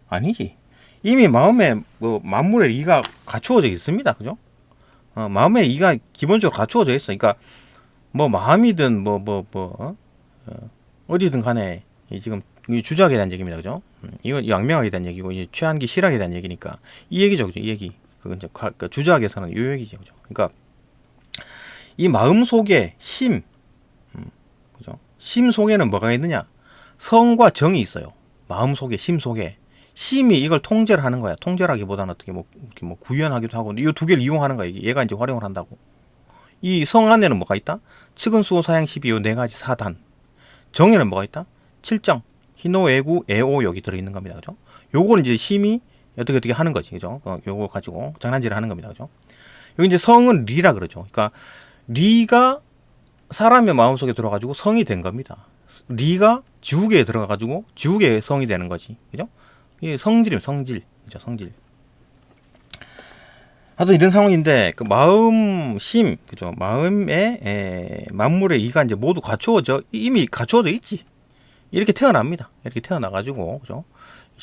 아니지. 이미 마음에 만물의 리가 갖추어져 있습니다, 그죠? 마음에 이가 기본적으로 갖추어져 있어. 그러니까 뭐 마음이든 어디든 간에 지금 주작에 대한 얘기입니다, 그죠? 이건 양명학에 대한 얘기고, 이제 최한기 실학에 대한 얘기니까 이 얘기죠, 그죠? 이 얘기. 그건 이제 주작에서는 이 얘기죠, 그죠? 그러니까 이 마음 속에 그죠? 심 속에는 뭐가 있느냐? 성과 정이 있어요. 마음 속에, 심 속에. 심이 이걸 통제를 하는 거야. 통제라기보다는 어떻게 구현하기도 하고, 이 두 개를 이용하는 거야. 얘가 이제 활용을 한다고. 이 성 안에는 뭐가 있다? 측은 수호 사양 12요 네 가지 사단. 정에는 뭐가 있다? 칠정, 희노, 애구, 애오 여기 들어있는 겁니다, 그죠? 요걸 이제 심이 어떻게 하는 거지, 그죠? 요거 가지고 장난질을 하는 겁니다, 그죠? 여기 이제 성은 리라 그러죠. 그러니까 리가 사람의 마음속에 들어가지고 성이 된 겁니다. 리가 지우개에 들어가가지고 지우개의 성이 되는 거지. 그죠? 이게 성질이에요, 성질. 그죠? 성질. 하여튼 이런 상황인데, 그 마음, 심, 그죠? 마음에, 만물의 이가 이제 모두 이미 갖추어져 있지. 이렇게 태어납니다. 이렇게 태어나가지고, 그죠?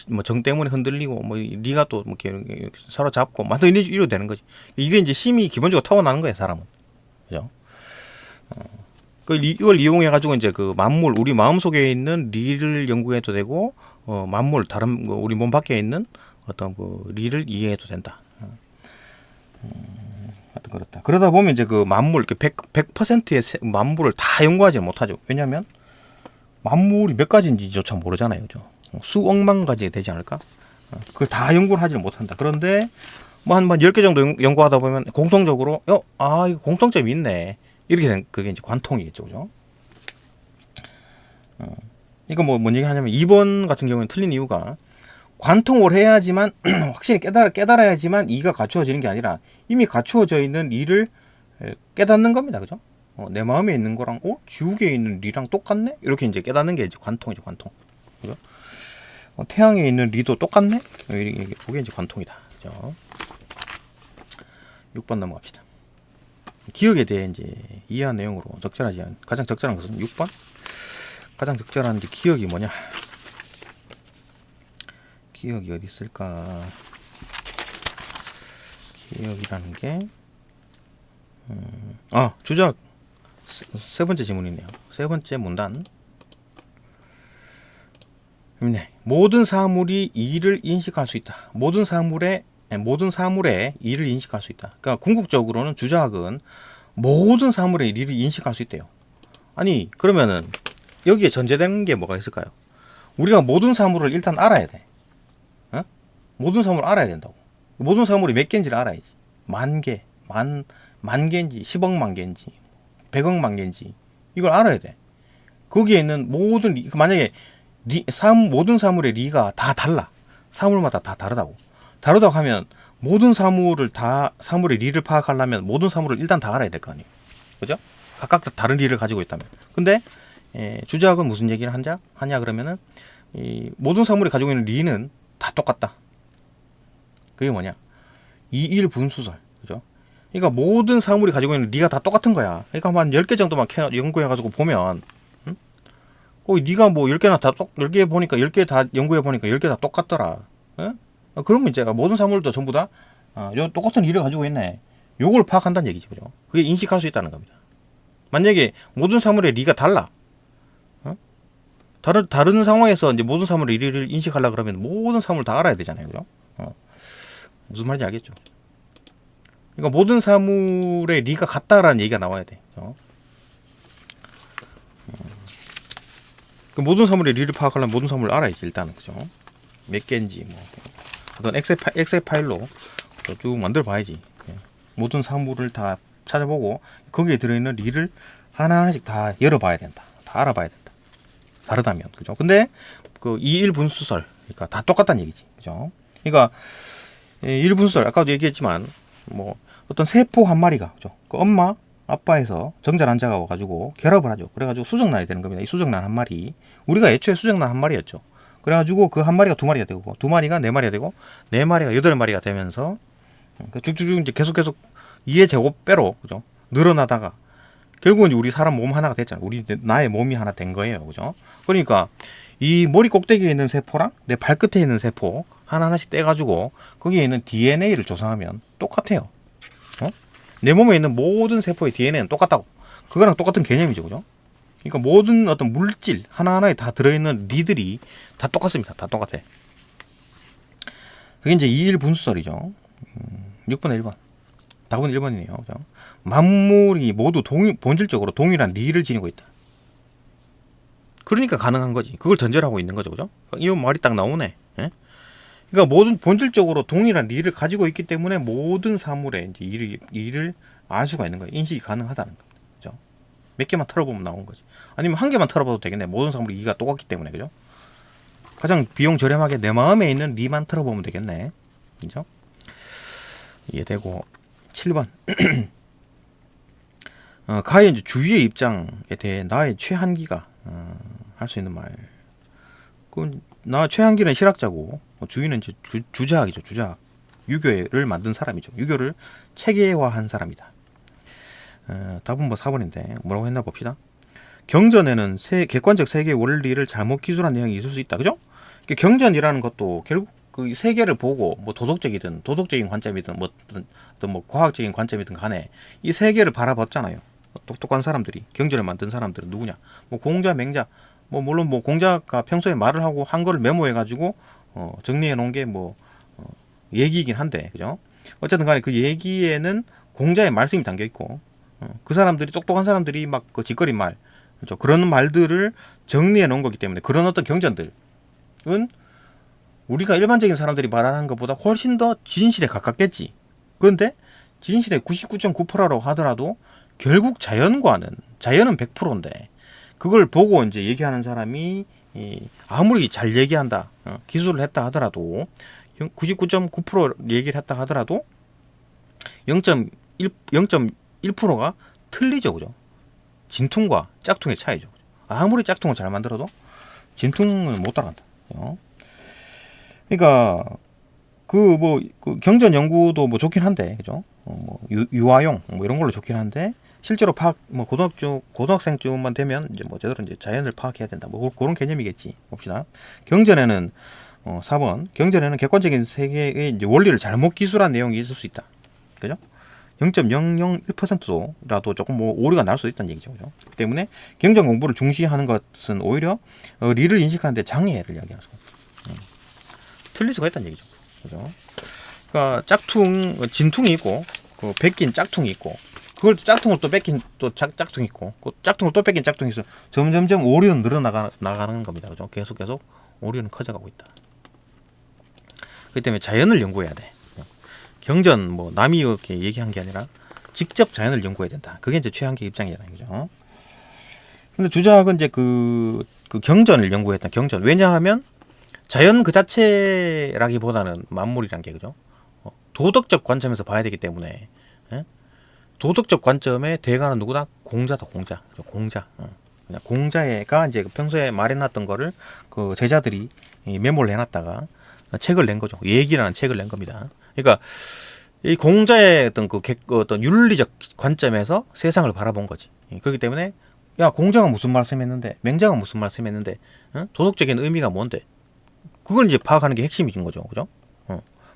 뭐 정 때문에 흔들리고, 뭐, 리가 또, 뭐, 이렇게 사로잡고, 막, 이러 되는 거지. 이게 이제 심이 기본적으로 타고나는 거예요, 사람은. 그죠? 이걸 이용해가지고 이제 그 만물, 우리 마음 속에 있는 리를 연구해도 되고, 만물, 다른, 우리 몸 밖에 있는 어떤 그 리를 이해해도 된다. 하여튼 그렇다. 그러다 보면 이제 그 만물, 이렇게 100%의 만물을 다 연구하지 못하죠. 왜냐면, 만물이 몇 가지인지조차 모르잖아요. 그죠? 수억만 가지 되지 않을까? 그걸 다 연구를 하지는 못한다. 그런데, 뭐 한 10개 정도 연구하다 보면 공통적으로, 이거 공통점이 있네. 이렇게 된, 그게 이제 관통이겠죠. 그죠? 이거 뭔 얘기 하냐면, 2번 같은 경우는 틀린 이유가, 관통을 해야지만, 확실히 깨달아야지만 이가 갖추어지는 게 아니라, 이미 갖추어져 있는 이를 깨닫는 겁니다. 그죠? 내 마음에 있는 거랑, 지우개에 있는 리랑 똑같네? 이렇게 이제 깨닫는 게 이제 관통이죠, 관통. 그죠? 태양에 있는 리도 똑같네? 그게 이제 관통이다. 그죠? 6번 넘어갑시다. 기억에 대해 이제 이해한 내용으로 가장 적절한 것은 6번? 가장 적절한 이제 기억이 뭐냐? 기억이 어디 있을까? 기억이라는 게, 주작. 세 번째 지문이네요. 세 번째 문단. 모든 사물이 이를 인식할 수 있다. 모든 사물의 이를 인식할 수 있다. 그러니까 궁극적으로는 주작은 모든 사물의 이를 인식할 수 있대요. 아니, 그러면은 여기에 전제되는 게 뭐가 있을까요? 우리가 모든 사물을 일단 알아야 돼. 모든 사물을 알아야 된다고. 모든 사물이 몇 개인지를 알아야지. 만 개인지, 10억만 개인지, 100억만 개인지, 이걸 알아야 돼. 거기에 있는 만약에 모든 사물의 리가 다 달라. 사물마다 다 다르다고. 다르다고 하면, 사물의 리를 파악하려면 모든 사물을 일단 다 알아야 될 거 아니에요. 그죠? 각각 다 다른 리를 가지고 있다면. 근데, 주작은 무슨 얘기를 하냐 그러면은, 모든 사물이 가지고 있는 리는 다 똑같다. 그게 뭐냐? 이일 분수설. 그죠? 그러니까 모든 사물이 가지고 있는 리가 다 똑같은 거야. 그러니까 한 10개 정도만 연구해가지고 보면, 니가 뭐 10개 보니까 10개 다 연구해 보니까 10개 다 똑같더라. 그러면 이제 모든 사물도 전부 다, 똑같은 리를 가지고 있네. 요걸 파악한다는 얘기지. 그죠? 그게 인식할 수 있다는 겁니다. 만약에 모든 사물의 리가 달라. 다른 상황에서 이제 모든 사물의 리를 인식하려 그러면 모든 사물을 다 알아야 되잖아요. 그죠? 무슨 말인지 알겠죠? 그러니까 모든 사물의 리가 같다라는 얘기가 나와야 돼. 모든 사물의 리를 파악하려면 모든 사물을 알아야지 일단은. 그죠? 몇 개인지 뭐 어떤 엑셀 파일로 쭉 만들어 봐야지. 모든 사물을 다 찾아보고 거기에 들어있는 리를 하나하나씩 다 열어봐야 된다. 다 알아봐야 된다. 다르다면. 그죠? 근데 그 이일분수설, 그러니까 다 똑같다는 얘기지. 그죠? 그러니까 일분수설, 아까도 얘기했지만 뭐 어떤 세포 한 마리가, 그죠? 그 엄마 아빠에서 정자란자가 와가지고 결합을 하죠. 그래가지고 수정란이 되는 겁니다. 이 수정란 한 마리, 우리가 애초에 수정란 한 마리였죠. 그래가지고 그 한 마리가 두 마리가 되고, 두 마리가 네 마리가 되고, 네 마리가 여덟 마리가 되면서 쭉쭉쭉 이제 계속 2의 제곱배로, 그죠? 늘어나다가 결국은 우리 사람 몸 하나가 됐잖아요. 나의 몸이 하나 된 거예요. 그죠? 그러니까 이 머리 꼭대기에 있는 세포랑 내 발끝에 있는 세포 하나하나씩 떼가지고 거기에 있는 DNA를 조사하면 똑같아요. 내 몸에 있는 모든 세포의 DNA는 똑같다고. 그거랑 똑같은 개념이죠. 그죠? 그러니까 모든 어떤 물질 하나하나에 다 들어있는 리들이 다 똑같습니다. 다 똑같아. 그게 이제 이일분수설이죠. 6번에 1번. 답은 1번이네요. 그죠? 만물이 모두 본질적으로 동일한 리를 지니고 있다. 그러니까 가능한 거지. 그걸 전제로 하고 있는 거죠. 그죠? 이 말이 딱 나오네. 예? 그러니까 본질적으로 동일한 리를 가지고 있기 때문에 모든 사물에 이제 이를 알 수가 있는 거예요. 인식이 가능하다는 겁니다. 그죠? 몇 개만 털어보면 나온 거지. 아니면 한 개만 털어봐도 되겠네. 모든 사물이 이가 똑같기 때문에. 그죠? 가장 비용 저렴하게 내 마음에 있는 리만 털어보면 되겠네. 그죠? 이해되고. 7번. 가의 이제 주위의 입장에 대해 나의 최한기가 할 수 있는 말. 나 최한기는 실학자고 주위는 이제 주자학이죠. 주자학. 유교를 만든 사람이죠. 유교를 체계화한 사람이다. 답은 뭐 4번인데 뭐라고 했나 봅시다. 경전에는 객관적 세계의 원리를 잘못 기술한 내용이 있을 수 있다. 그죠? 경전이라는 것도 결국 그 세계를 보고 뭐 도덕적인 관점이든 뭐 과학적인 관점이든 간에 이 세계를 바라봤잖아요. 똑똑한 사람들이 경전을 만든 사람들은 누구냐? 뭐 공자, 맹자. 뭐 물론 뭐 공자가 평소에 말을 하고 한 거를 메모해 가지고 정리해 놓은 게 뭐 얘기이긴 한데, 그죠? 어쨌든 간에 그 얘기에는 공자의 말씀이 담겨 있고 그 사람들이 똑똑한 사람들이 막 그 짓거린 말, 그렇죠? 그런 말들을 정리해 놓은 거기 때문에 그런 어떤 경전들은 우리가 일반적인 사람들이 말하는 것보다 훨씬 더 진실에 가깝겠지. 그런데 진실의 99.9%라고 하더라도 결국 자연은 100%인데 그걸 보고 이제 얘기하는 사람이 아무리 잘 얘기한다, 기술을 했다 하더라도 99.9% 얘기를 했다 하더라도 0.1%가 틀리죠, 그죠? 진퉁과 짝퉁의 차이죠. 아무리 짝퉁을 잘 만들어도 진퉁은 못 따라간다. 그러니까 그 경전 연구도 뭐 좋긴 한데, 그죠? 뭐 유아용 뭐 이런 걸로 좋긴 한데 실제로 뭐 고등학생쯤만 되면 이제 뭐 제대로 이제 자연을 파악해야 된다. 뭐 그런 개념이겠지. 봅시다. 경전에는 4번 경전에는 객관적인 세계의 이제 원리를 잘못 기술한 내용이 있을 수 있다. 그죠? 0.001%라도 조금 뭐 오류가 날 수도 있다는 얘기죠. 그죠? 그 때문에 경전 공부를 중시하는 것은 오히려 리를 인식하는데 장애를 야기할 수가 있다. 틀릴 수가 있다는 얘기죠. 그죠? 그러니까 진퉁이 있고 그 베낀 짝퉁이 있고 그걸 짝퉁을 또 뺏긴 또 짝퉁이 있고 그 짝퉁을 또 뺏긴 짝퉁이 있어. 점점점 오류는 나가는 겁니다. 그죠? 계속 오류는 커져가고 있다. 그렇기 때문에 자연을 연구해야 돼. 경전 뭐 남이 이렇게 얘기한 게 아니라 직접 자연을 연구해야 된다. 그게 이제 최한계 입장이잖아요. 그죠? 근데 주자학은 이제 그 경전을 연구했다. 경전. 왜냐하면 자연 그 자체라기보다는 만물이란 게, 그죠? 도덕적 관점에서 봐야 되기 때문에 도덕적 관점에 대가는 누구다? 공자다. 공자. 공자가 이제 평소에 말해놨던 거를 그 제자들이 메모를 해놨다가 책을 낸 거죠. 얘기라는 책을 낸 겁니다. 그러니까 이 공자의 어떤 윤리적 관점에서 세상을 바라본 거지. 그렇기 때문에 야, 공자가 무슨 말씀했는데, 맹자가 무슨 말씀했는데, 도덕적인 의미가 뭔데? 그걸 이제 파악하는 게 핵심인 거죠, 그죠?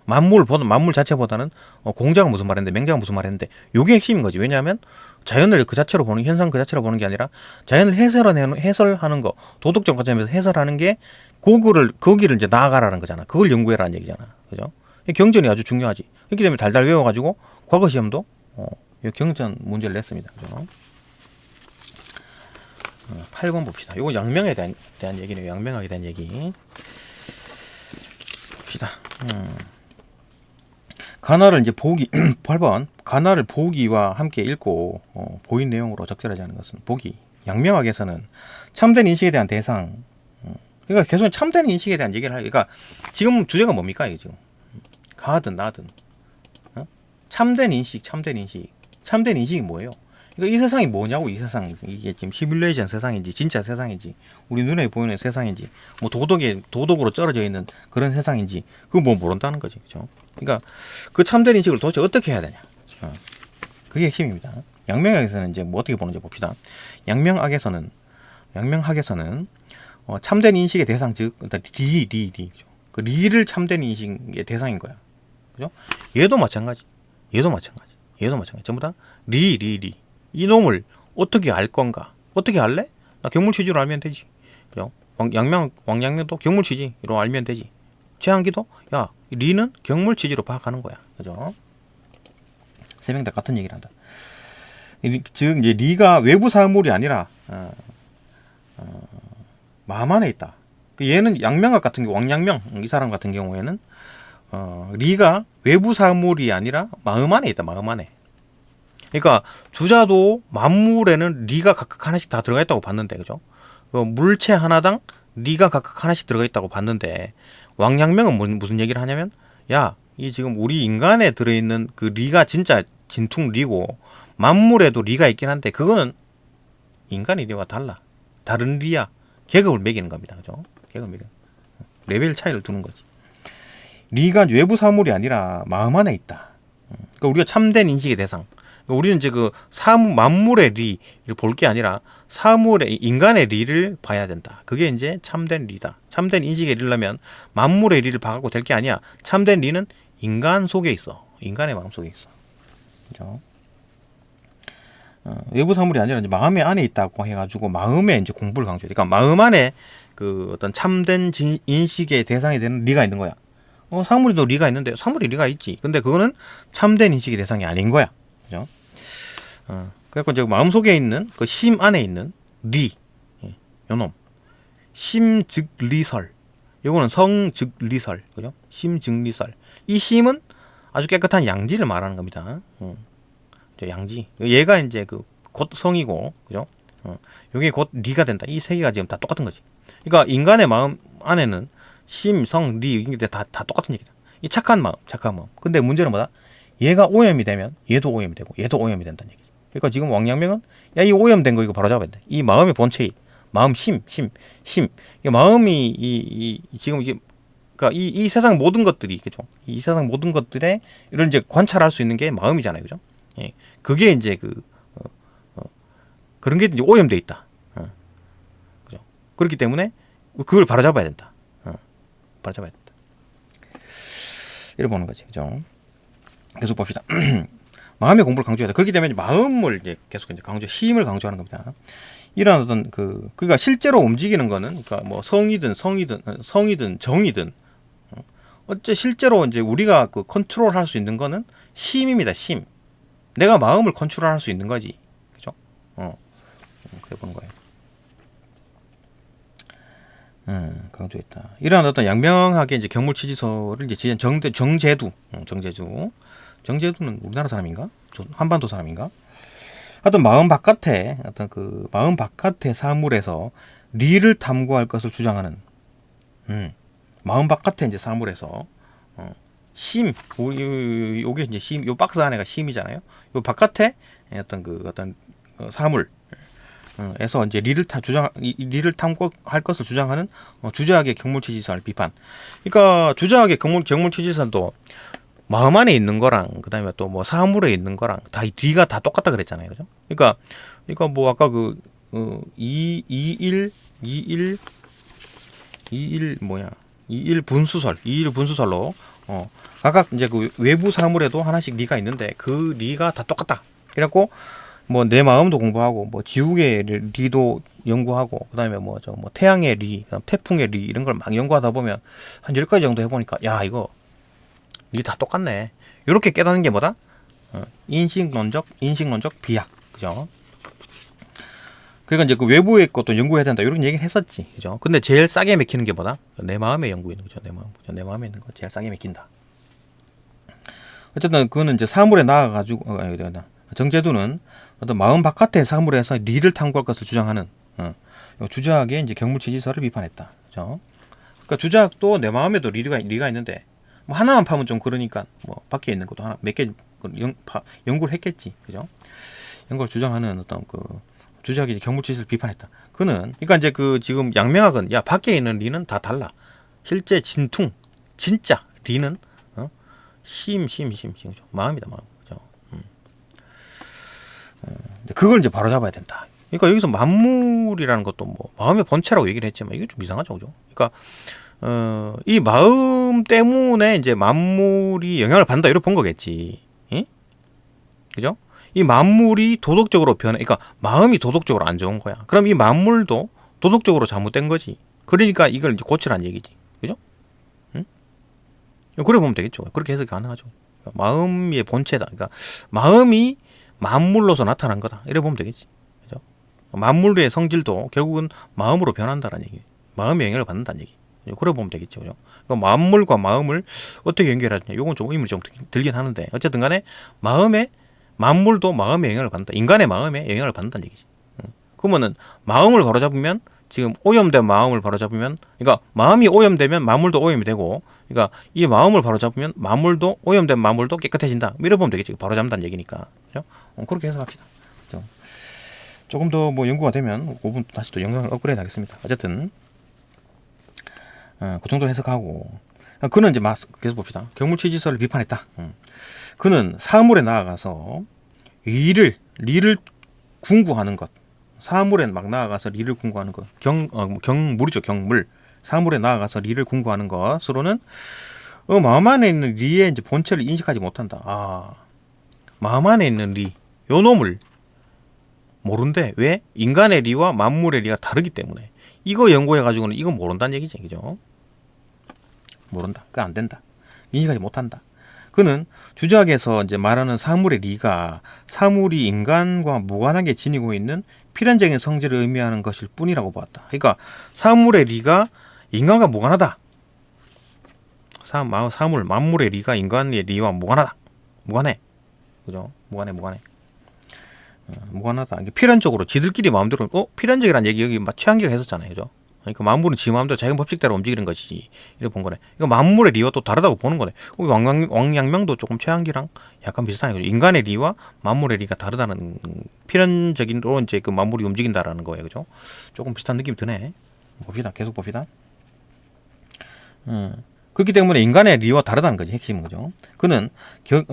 만물 자체보다는 공자가 무슨 말했는데, 맹자가 무슨 말했는데, 요게 핵심인 거지. 왜냐하면 자연을 그 자체로 보는, 현상 그 자체로 보는 게 아니라 자연을 해설하는 거, 도덕적 관점에서 해설하는 게 거기를 이제 나아가라는 거잖아. 그걸 연구해라는 얘기잖아, 그죠? 경전이 아주 중요하지. 그렇기 때문에 달달 외워가지고 과거 시험도 경전 문제를 냈습니다, 그죠? 8번 봅시다. 요거 양명에 대한 얘기네요. 양명학에 대한 얘기 봅시다. 가나를 이제 보기 8번 가나를 보기와 함께 읽고 보인 내용으로 적절하지 않은 것은 보기. 양명학에서는 참된 인식에 대한 대상. 그러니까 계속 참된 인식에 대한 얘기를 그러니까 지금 주제가 뭡니까 이게 지금 가든 나든 참된 인식이 뭐예요? 그러니까 이 세상이 뭐냐고. 이 세상 이게 지금 시뮬레이션 세상인지 진짜 세상인지 우리 눈에 보이는 세상인지 뭐 도덕으로 쩔어져 있는 그런 세상인지 그거 뭐 모른다는 거지, 그렇죠? 그러니까 그 참된 인식을 도대체 어떻게 해야 되냐? 그게 핵심입니다. 양명학에서는 이제 뭐 어떻게 보는지 봅시다. 양명학에서는 참된 인식의 대상 즉 그 리를 참된 인식의 대상인 거야, 그죠? 얘도 마찬가지. 전부 다 리. 이놈을 어떻게 알 건가? 어떻게 알래? 나 경물 취지로 알면 되지. 그죠? 왕양명도 경물 취지로 알면 되지. 최한기도 야, 리는 경물 취지로 파악하는 거야. 그죠? 세 명 다 같은 얘기를 한다. 즉 이제 리가 외부 사물이 아니라 마음 안에 있다. 얘는 양명학 같은 경우 왕양명 이 사람 같은 경우에는 리가 외부 사물이 아니라 마음 안에 있다. 마음 안에. 그러니까 주자도 만물에는 리가 각각 하나씩 다 들어가 있다고 봤는데, 그죠? 물체 하나당 리가 각각 하나씩 들어가 있다고 봤는데 왕양명은 무슨 얘기를 하냐면 야, 이 지금 우리 인간에 들어있는 그 리가 진짜 진퉁 리고 만물에도 리가 있긴 한데 그거는 인간의 리와 달라. 다른 리야. 계급을 매기는 겁니다. 그죠? 계급을 매기는. 레벨 차이를 두는 거지. 리가 외부 사물이 아니라 마음 안에 있다. 그러니까 우리가 참된 인식의 대상. 그러니까 우리는 이제 그 만물의 리를 볼 게 아니라 인간의 리를 봐야 된다. 그게 이제 참된 리다. 참된 인식의 리라면 만물의 리를 봐갖고 될 게 아니야. 참된 리는 인간 속에 있어. 인간의 마음 속에 있어. 그죠? 외부 사물이 아니라 이제 마음의 안에 있다고 해가지고 마음에 이제 공부를 강조해. 그러니까 마음 안에 그 어떤 참된 인식의 대상이 되는 리가 있는 거야. 사물에도 리가 있는데 사물이 리가 있지. 근데 그거는 참된 인식의 대상이 아닌 거야. 그죠? 그래서 이제 마음 속에 있는 그 심 안에 있는 리, 요놈 심 즉 리설. 요거는 성 즉 리설. 그죠? 심 즉 리설. 이 심은 아주 깨끗한 양지를 말하는 겁니다. 양지. 얘가 이제 그 곧 성이고, 그죠? 요게 곧 리가 된다. 이 세 개가 지금 다 똑같은 거지. 그러니까 인간의 마음 안에는 심, 성, 리 이게 다 똑같은 얘기다. 이 착한 마음. 근데 문제는 뭐다? 얘가 오염이 되면 얘도 오염이 되고 얘도 오염이 된다는 얘기지. 그러니까 지금 왕양명은 야, 이 오염된 거 이거 바로 잡아야 돼. 이 마음의 본체이 마음 심. 이 마음이 지금 이게 그러니까 이 세상 모든 것들이 그죠? 이 세상 모든 것들에 이런 이제 관찰할 수 있는 게 마음이잖아요, 그죠? 예, 그게 이제 그런 게 이제 오염돼 있다. 그죠? 그렇기 때문에 그걸 바로잡아야 된다. 바로잡아야 된다. 이렇게 보는 거지, 그죠? 계속 봅시다. 마음의 공부를 강조해야 돼. 그렇기 때문에 마음을 이제 계속 이제 힘을 강조하는 겁니다. 이런 어떤 그러니까 실제로 움직이는 거는 그러니까 뭐 성이든 정이든 어째 실제로 이제 우리가 그 컨트롤할 수 있는 거는 심입니다. 심. 내가 마음을 컨트롤할 수 있는 거지. 그죠? 그래 보는 거예요. 강조했다. 이러한 어떤 양명하게 이제 경물치지서를 이제 정제두는 우리나라 사람인가? 한반도 사람인가? 하여튼 마음 바깥의 사물에서 리를 탐구할 것을 주장하는 마음 바깥의 이제 사물에서 심, 요게 이제 심, 요 박스 안에가 심이잖아요. 요 바깥에 어떤 사물에서 이제 리를 탐구할 것을 주장하는 주저학의 경물치지설 비판. 그러니까 주저학의 경물치지설도 마음 안에 있는 거랑 그다음에 또 뭐 사물에 있는 거랑 다 뒤가 다 똑같다 그랬잖아요, 그죠? 그러니까 뭐 아까 21 분수설로 각각 이제 그 외부 사물에도 하나씩 리가 있는데 그 리가 다 똑같다. 그래갖고 뭐 내 마음도 공부하고 뭐 지옥의 리도 연구하고 그다음에 뭐 태양의 리, 태풍의 리 이런 걸 막 연구하다 보면 한 10가지 정도 해보니까 야 이거 리 다 똑같네. 이렇게 깨닫는 게 뭐다? 인식론적 비약, 그죠? 그러니까 이제 그 외부의 것도 연구해야 된다 이런 얘기를 했었지, 그죠? 근데 제일 싸게 맥히는 게 뭐다? 내 마음에 연구하는 거죠. 내 마음에 있는 거 제일 싸게 맥힌다. 어쨌든 그거는 이제 사물에 나아가지고 정제두는 어떤 마음 바깥의 사물에서 리를 탐구할 것을 주장하는 주자학의 이제 경물치지설을 비판했다, 그죠? 그러니까 주자학도 내 마음에도 리가 있는데 뭐 하나만 파면 좀 그러니까 뭐 밖에 있는 것도 하나 몇 개 연구를 했겠지, 그죠? 연구를 주장하는 어떤 그 주자학이 경물치지설을 비판했다. 그러니까 이제 그 지금 양명학은 야 밖에 있는 리는 다 달라. 실제 진짜 리는 심 그죠? 마음이다, 마음, 그죠? 그걸 이제 바로 잡아야 된다. 그러니까 여기서 만물이라는 것도 뭐 마음의 본체라고 얘기를 했지만 이게 좀 이상하죠, 그죠? 그러니까 이 마음 때문에 이제 만물이 영향을 받는다 이렇게 본 거겠지, 응? 그죠? 이 만물이 도덕적으로 그러니까 마음이 도덕적으로 안 좋은 거야. 그럼 이 만물도 도덕적으로 잘못된 거지. 그러니까 이걸 이제 고치라는 얘기지, 그죠? 응? 그래 보면 되겠죠. 그렇게 해석이 가능하죠. 그러니까 마음의 본체다. 그러니까 마음이 만물로서 나타난 거다. 이래 보면 되겠지, 그죠? 만물의 성질도 결국은 마음으로 변한다는 얘기. 마음의 영향을 받는다는 얘기. 그래 보면 되겠죠, 그죠? 그러니까 만물과 마음을 어떻게 연결하느냐, 요건 좀 의문이 좀 들긴 하는데 어쨌든 간에 만물도 마음의 영향을 받는다. 인간의 마음에 영향을 받는다는 얘기지. 그러면은 마음을 바로잡으면 지금 오염된 마음을 바로잡으면 그러니까 마음이 오염되면 만물도 오염이 되고 그러니까 이 마음을 바로 잡으면 마물도 오염된 마물도 깨끗해진다. 밀어보면 되겠지. 바로 잡는다는 얘기니까. 그죠? 그렇게 해석합시다. 그죠? 조금 더 뭐 연구가 되면 5분 다시 또 영상을 업그레이드 하겠습니다. 어쨌든 그 정도 해석하고 그는 이제 계속 봅시다. 경물치지설을 비판했다. 그는 사물에 나아가서 리를 궁구하는 것. 사물에 막 나아가서 리를 궁구하는 것. 경물이죠. 경물. 사물에 나아가서 리를 궁구하는 것으로는 마음 안에 있는 리의 이제 본체를 인식하지 못한다. 마음 안에 있는 리, 요 놈을 모른대. 왜? 인간의 리와 만물의 리가 다르기 때문에. 이거 연구해가지고는 이거 모른다는 얘기지, 그죠? 모른다. 그거 안 된다. 인식하지 못한다. 그는 주작에서 이제 말하는 사물의 리가 사물이 인간과 무관하게 지니고 있는 필연적인 성질을 의미하는 것일 뿐이라고 보았다. 그러니까 사물의 리가 인간과 무관하다. 사물, 만물의 리가 인간의 리와 무관하다. 무관해. 그죠? 무관해. 무관하다. 필연적으로 지들끼리 마음대로 필연적이라는 얘기 여기 막 최한기가 했었잖아요. 그죠? 그러니까 만물은 지 마음대로 자기 법칙대로 움직이는 것이지. 이렇게 본 거네. 이거 만물의 리와 또 다르다고 보는 거네. 왕양명도 조금 최한기랑 약간 비슷하네. 그죠? 인간의 리와 만물의 리가 다르다는 필연적인로 이제 그 만물이 움직인다라는 거예요. 그죠? 조금 비슷한 느낌이 드네. 봅시다. 계속 봅시다. 그렇기 때문에 인간의 리와 다르다는 거지. 핵심은. 그죠? 그는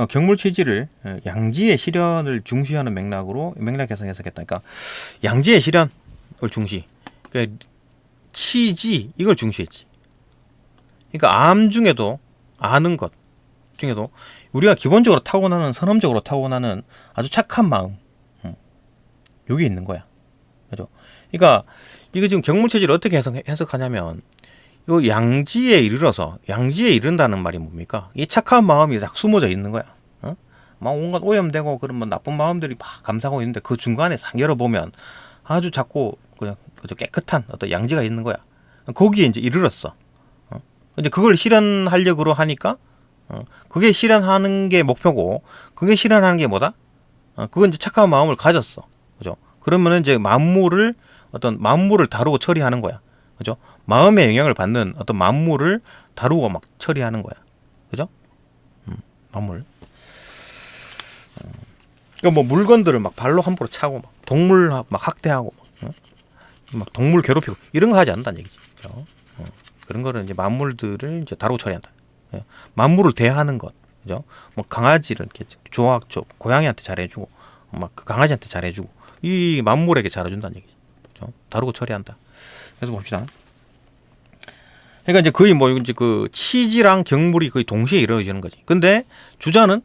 경물치지를 양지의 실현을 중시하는 맥락에서 해석했다. 그러니까 양지의 실현을 중시. 그러니까 치지 이걸 중시했지. 그러니까 암 중에도 아는 것 중에도 우리가 기본적으로 타고나는 선험적으로 타고나는 아주 착한 마음, 여기 있는 거야. 그죠? 그러니까 이거 지금 경물체질을 어떻게 해석하냐면 이 양지에 이른다는 말이 뭡니까? 이 착한 마음이 딱 숨어져 있는 거야. 막 온갖 오염되고 그런 나쁜 마음들이 막 감싸고 있는데 그 중간에 싹 열어보면 아주 작고 그냥 깨끗한 어떤 양지가 있는 거야. 거기에 이제 이르렀어. 이제 그걸 실현하려고 하니까 그게 실현하는 게 목표고 그게 실현하는 게 뭐다? 그건 이제 착한 마음을 가졌어. 그죠? 그러면은 이제 만물을 다루고 처리하는 거야. 그죠? 마음의 영향을 받는 어떤 만물을 다루고 막 처리하는 거야. 그죠? 만물. 그러니까 뭐 물건들을 막 발로 함부로 차고 막 동물 막 학대하고 막 동물 괴롭히고 이런 거 하지 않는다는 얘기지. 그죠? 그런 거를 이제 만물들을 이제 다루고 처리한다. 만물을 대하는 것. 그죠? 뭐 강아지를 이렇게 고양이한테 잘해주고 막 그 강아지한테 잘해주고 이 만물에게 잘해준다는 얘기지. 그죠? 다루고 처리한다. 그래서 봅시다. 그러니까 이제 거의 뭐 이제 그 치지랑 경물이 거의 동시에 이루어지는 거지. 근데 주자는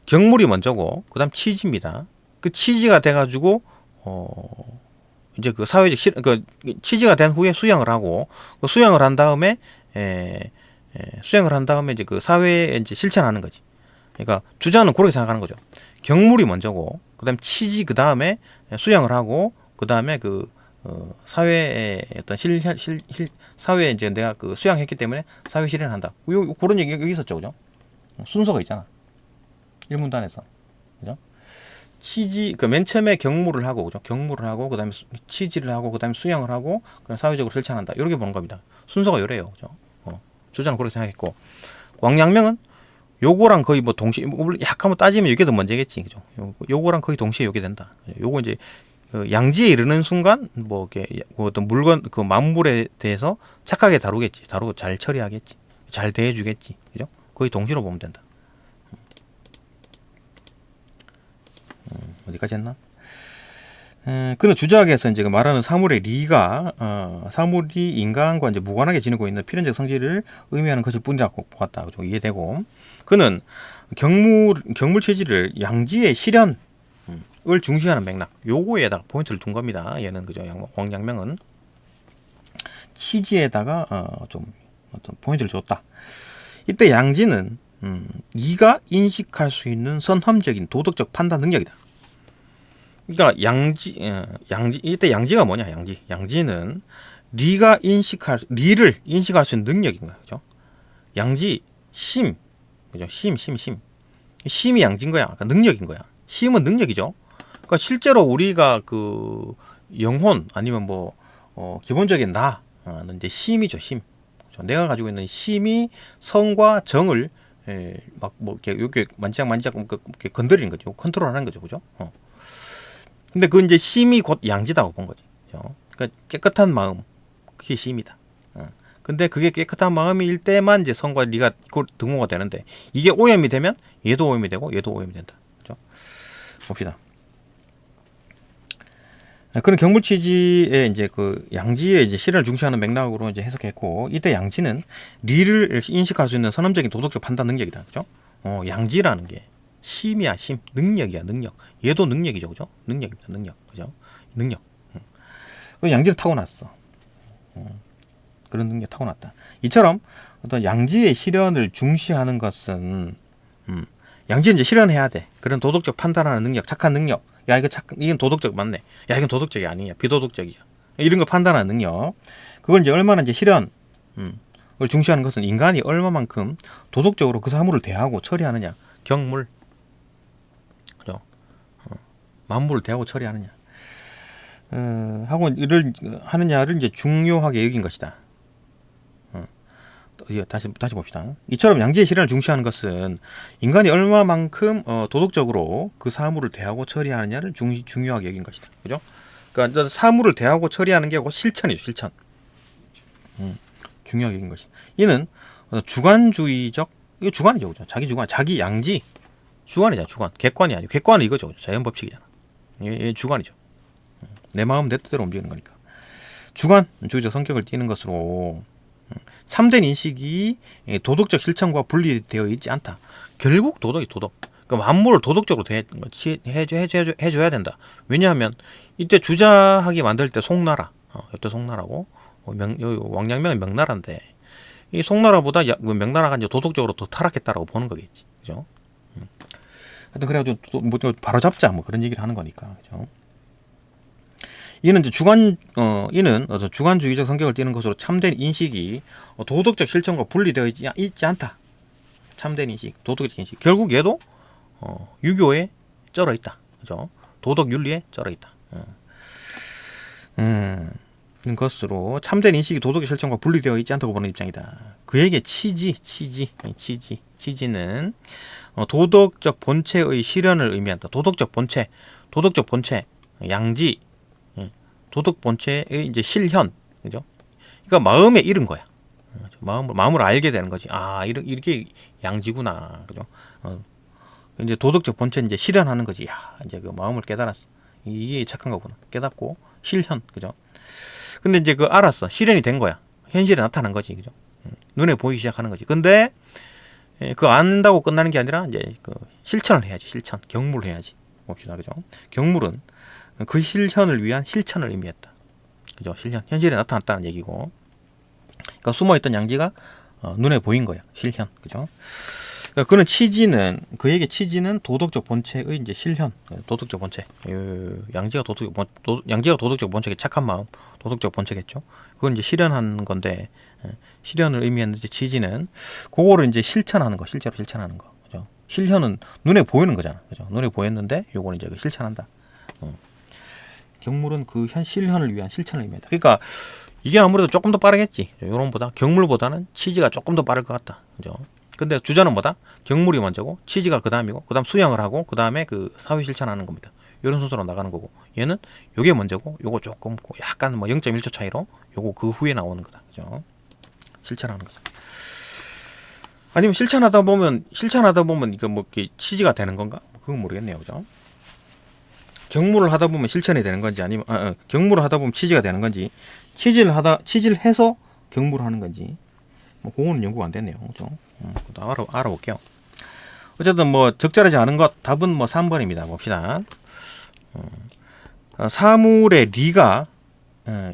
경물이 먼저고 그다음 치지입니다. 그 치지가 돼가지고 이제 그 사회적 치지가 된 후에 수양을 하고 그 수양을 한 다음에 이제 그 사회에 이제 실천하는 거지. 그러니까 주자는 그렇게 생각하는 거죠. 경물이 먼저고 그다음 치지 그 다음에 수양을 하고 그 다음에 그 사회의 어떤 사회에 이제 내가 그 수양했기 때문에 사회 실현한다. 그런 얘기 여기 있었죠, 그죠? 순서가 있잖아. 일문단에서, 그죠? 치지, 그 맨 처음에 경무를 하고, 그죠? 경무를 하고, 그 다음에 치지를 하고, 그 다음에 수양을 하고, 그냥 사회적으로 실천한다. 이렇게 보는 겁니다. 순서가 요래요, 그죠? 조자는 그렇게 생각했고, 왕양명은 요거랑 거의 뭐 동시에, 약간 뭐 따지면 이게 더 먼저겠지, 그죠? 요거랑 거의 동시에 요게 된다. 요거 이제 양지에 이르는 순간 뭐 이렇게 어떤 물건 그 만물에 대해서 착하게 다루겠지. 다루고 잘 처리하겠지. 잘 대해주겠지. 그죠? 거의 동시로 보면 된다. 어디까지 했나? 그는 주작에서 이제 말하는 사물의 리가 사물이 인간과 이제 무관하게 지니고 있는 필연적 성질을 의미하는 것일 뿐이라고 보았다. 그죠? 이해되고 그는 경물 체질을 양지의 실현 을 중시하는 맥락 요거에다가 포인트를 둔 겁니다. 얘는 그죠? 왕양명은 치지에다가 좀 어떤 포인트를 줬다. 이때 양지는 이가 인식할 수 있는 선험적인 도덕적 판단 능력이다. 그러니까 이때 양지가 뭐냐? 양지는 리를 인식할 수 있는 능력인 거야. 그죠? 양지 그죠? 심이 양지인 거야. 그러니까 능력인 거야. 심은 능력이죠. 그러니까 실제로 우리가 그 영혼 아니면 뭐 기본적인 나는 이제 심이죠. 심. 그죠? 그죠? 내가 가지고 있는 심이 성과 정을 막 뭐 이렇게 만지작 이렇게 건드리는 거죠. 컨트롤하는 거죠, 그죠? 근데 그 이제 심이 곧 양지다고 본 거지. 그죠? 그러니까 깨끗한 마음, 그게 심이다. 근데 그게 깨끗한 마음일 때만 이제 성과 리가 등호가 되는데 이게 오염이 되면 얘도 오염이 되고 얘도 오염이 된다. 그죠? 봅시다. 그런 경물치지의 이제 그 양지의 이제 실현을 중시하는 맥락으로 이제 해석했고, 이때 양지는 리를 인식할 수 있는 선언적인 도덕적 판단 능력이다. 그죠? 양지라는 게 심이야, 심. 능력이야, 능력. 얘도 능력이죠. 그죠? 능력입니다, 능력. 그죠? 능력. 양지는 타고났어. 그런 능력 타고났다. 이처럼 어떤 양지의 실현을 중시하는 것은, 양지는 이제 실현해야 돼. 그런 도덕적 판단하는 능력, 착한 능력. 야, 이건 도덕적 맞네. 야, 이건 도덕적이 아니야. 비도덕적이야. 이런 걸 판단하는 능력. 그걸 이제 얼마나 이제 실현, 을 중시하는 것은 인간이 얼마만큼 도덕적으로 그 사물을 대하고 처리하느냐. 경물. 그죠? 만물을 대하고 처리하느냐. 하고 이를 하느냐를 이제 중요하게 여긴 것이다. 다시 봅시다. 이처럼 양지의 실현을 중시하는 것은 인간이 얼마만큼 도덕적으로 그 사물을 대하고 처리하느냐를 중요하게 여긴 것이다. 그죠? 그러니까 사물을 대하고 처리하는 게 곧 실천이죠. 실천. 중요하게 여긴 것이다. 이는 주관주의적, 이거 주관이죠. 그죠? 자기 주관, 자기 양지. 주관이잖아. 주관. 객관이 아니고 객관은 이거죠. 자연 법칙이잖아. 이게 주관이죠. 내 마음 내 뜻대로 움직이는 거니까. 주관주의적 성격을 띠는 것으로 참된 인식이 도덕적 실천과 분리되어 있지 않다. 결국 도덕이 도덕. 그러니까 만물을 도덕적으로 해줘야 된다. 왜냐하면 이때 주자하게 만들 때 송나라, 이때 송나라고 왕양명은 명나라인데 이 송나라보다 명나라가 이제 도덕적으로 더 타락했다라고 보는 거겠지, 그죠? 하여튼 그래가지고 뭐 바로 잡자 뭐 그런 얘기를 하는 거니까, 그죠? 이는 이제 이는 주관주의적 성격을 띠는 것으로 참된 인식이 도덕적 실천과 분리되어 있지 않다. 참된 인식, 도덕적 인식. 결국 얘도 유교에 쩔어 있다. 그죠? 도덕 윤리에 쩔어 있다. 그런 것으로 참된 인식이 도덕적 실천과 분리되어 있지 않다고 보는 입장이다. 그에게 치지는 도덕적 본체의 실현을 의미한다. 도덕적 본체, 양지. 도덕 본체의 이제 실현, 그죠? 그러니까 마음에 이른 거야. 마음을 알게 되는 거지. 아, 이렇게 양지구나, 그죠? 이제 도덕적 본체 이제 실현하는 거지. 야, 이제 그 마음을 깨달았어. 이게 착한 거구나. 깨닫고 실현, 그죠? 근데 이제 그 알았어. 실현이 된 거야. 현실에 나타난 거지, 그죠? 눈에 보이기 시작하는 거지. 근데 그거 안다고 끝나는 게 아니라 이제 그 실천을 해야지. 실천, 경물을 해야지. 봅시다, 그죠? 경물은 그 실현을 위한 실천을 의미했다. 그죠? 실현. 현실에 나타났다는 얘기고. 그러니까 숨어있던 양지가 눈에 보인 거야. 실현. 그죠? 그러니까 그에게 치지는 도덕적 본체의 이제 실현. 도덕적 본체. 양지가 도덕적 본체의 착한 마음. 도덕적 본체겠죠? 그건 이제 실현하는 건데, 실현을 의미하는 치지는 그거를 이제 실천하는 거. 실제로 실천하는 거. 그죠? 실현은 눈에 보이는 거잖아. 그죠? 눈에 보였는데, 요거는 이제 실천한다. 경물은 그 실현을 위한 실천을 의미한다. 그러니까 이게 아무래도 조금 더 빠르겠지. 요런보다 경물보다는 치지가 조금 더 빠를 것 같다. 그죠? 근데 주자는 뭐다? 경물이 먼저고 치지가 그 다음이고 그 다음 수양을 하고 그 다음에 그 사회 실천하는 겁니다. 이런 순서로 나가는 거고 얘는 요게 먼저고 요거 조금 약간 뭐 0.1초 차이로 요거 그 후에 나오는 거다. 그죠? 실천하는 거죠. 아니면 실천하다 보면 이거 뭐 이렇게 치지가 되는 건가? 그건 모르겠네요. 그죠? 경물을 하다 보면 실천이 되는 건지 아니면 경물을 하다 보면 치지가 되는 건지 치지를 해서 경물을 하는 건지 뭐 그거는 연구가 안 됐네요. 그죠? 알아볼게요. 어쨌든 뭐 적절하지 않은 것 답은 뭐 3번입니다. 봅시다. 사물의 리가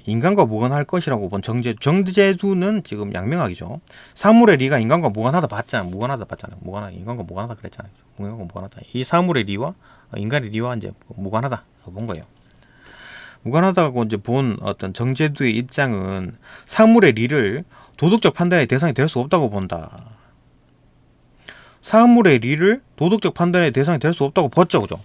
인간과 무관할 것이라고 본 정제두는 지금 양명학이죠. 사물의 리가 인간과 무관하다 봤잖아요. 인간과 무관하다 그랬잖아요. 인간과 무관하다. 이 사물의 리와 인간의 리와 이제 무관하다 본 거예요. 무관하다고 이제 본 어떤 정제두의 입장은 사물의 리를 도덕적 판단의 대상이 될 수 없다고 본다. 사물의 리를 도덕적 판단의 대상이 될 수 없다고 봤죠, 그죠?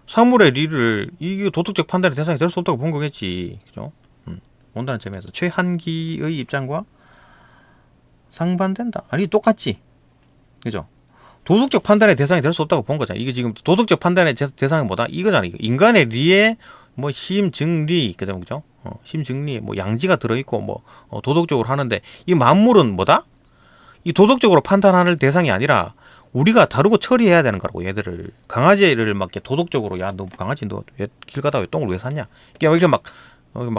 사물의 리를 이게 도덕적 판단의 대상이 될 수 없다고 본 거겠지, 그죠? 본다는 점에서 최한기의 입장과 상반된다. 아니 똑같지. 그죠? 도덕적 판단의 대상이 될 수 없다고 본 거잖아. 이게 지금 도덕적 판단의 대상이 뭐다? 이거잖아. 이거. 인간의 리에 뭐 심증리, 그다음 그죠? 심증리, 뭐 양지가 들어있고 뭐 도덕적으로 하는데 이 만물은 뭐다? 이 도덕적으로 판단하는 대상이 아니라 우리가 다루고 처리해야 되는 거라고. 얘들을 강아지를 막 이렇게 도덕적으로 야 너 강아지 너 왜 길 가다 왜 똥을 왜 샀냐? 이게 이렇게 막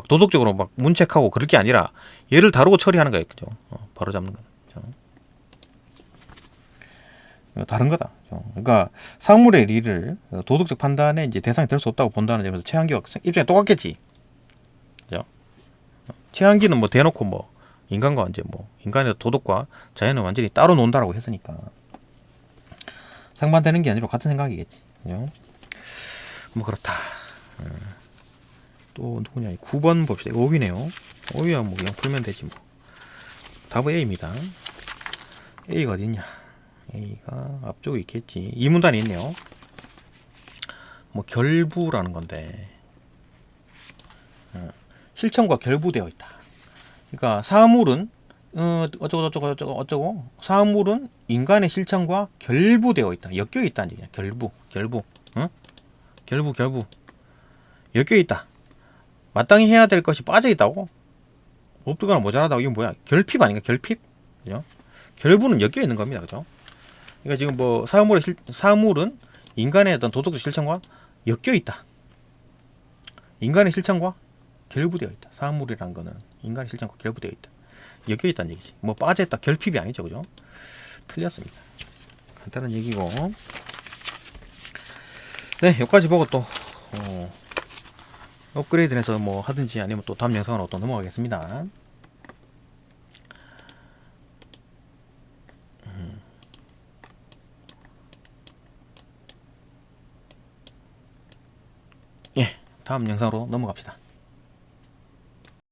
도덕적으로 막 문책하고 그럴 게 아니라 얘를 다루고 처리하는 거예요. 그죠? 바로 잡는 거. 다른 거다. 그러니까 사물의 리를 도덕적 판단에 이제 대상이 될 수 없다고 본다는 점에서 최한기와 입장이 똑같겠지. 그죠? 최한기는 뭐 대놓고 뭐 인간과 이제 뭐 인간의 도덕과 자연은 완전히 따로 논다라고 했으니까 상반되는 게 아니라 같은 생각이겠지. 그죠? 뭐 그렇다. 또 누구냐? 9번 봅시다. 5위네요. 5위야 뭐 그냥 풀면 되지 뭐. 답은 A입니다. A가 어딨냐? A가 앞쪽에 있겠지. 이 문단이 있네요. 뭐 결부라는 건데 실천과 결부되어 있다. 그러니까 사물은 어쩌고 사물은 인간의 실천과 결부되어 있다. 엮여 있다는 얘기야. 결부, 응? 결부 엮여 있다. 마땅히 해야 될 것이 빠져 있다고? 없거나 모자라다고. 이건 뭐야? 결핍 아닌가? 결핍? 그죠? 결부는 엮여 있는 겁니다. 그죠? 그러니까 지금 뭐 사물은 인간의 어떤 도덕적 실천과 엮여 있다. 인간의 실천과 결부되어 있다. 사물이란 거는 인간의 실천과 결부되어 있다. 엮여 있다는 얘기지. 뭐 빠져 있다. 결핍이 아니죠. 그죠? 틀렸습니다. 간단한 얘기고. 네, 여기까지 보고 또 업그레이드해서 뭐 하든지 아니면 또 다음 영상으로 또 넘어가겠습니다. 예, 다음 영상으로 넘어갑시다.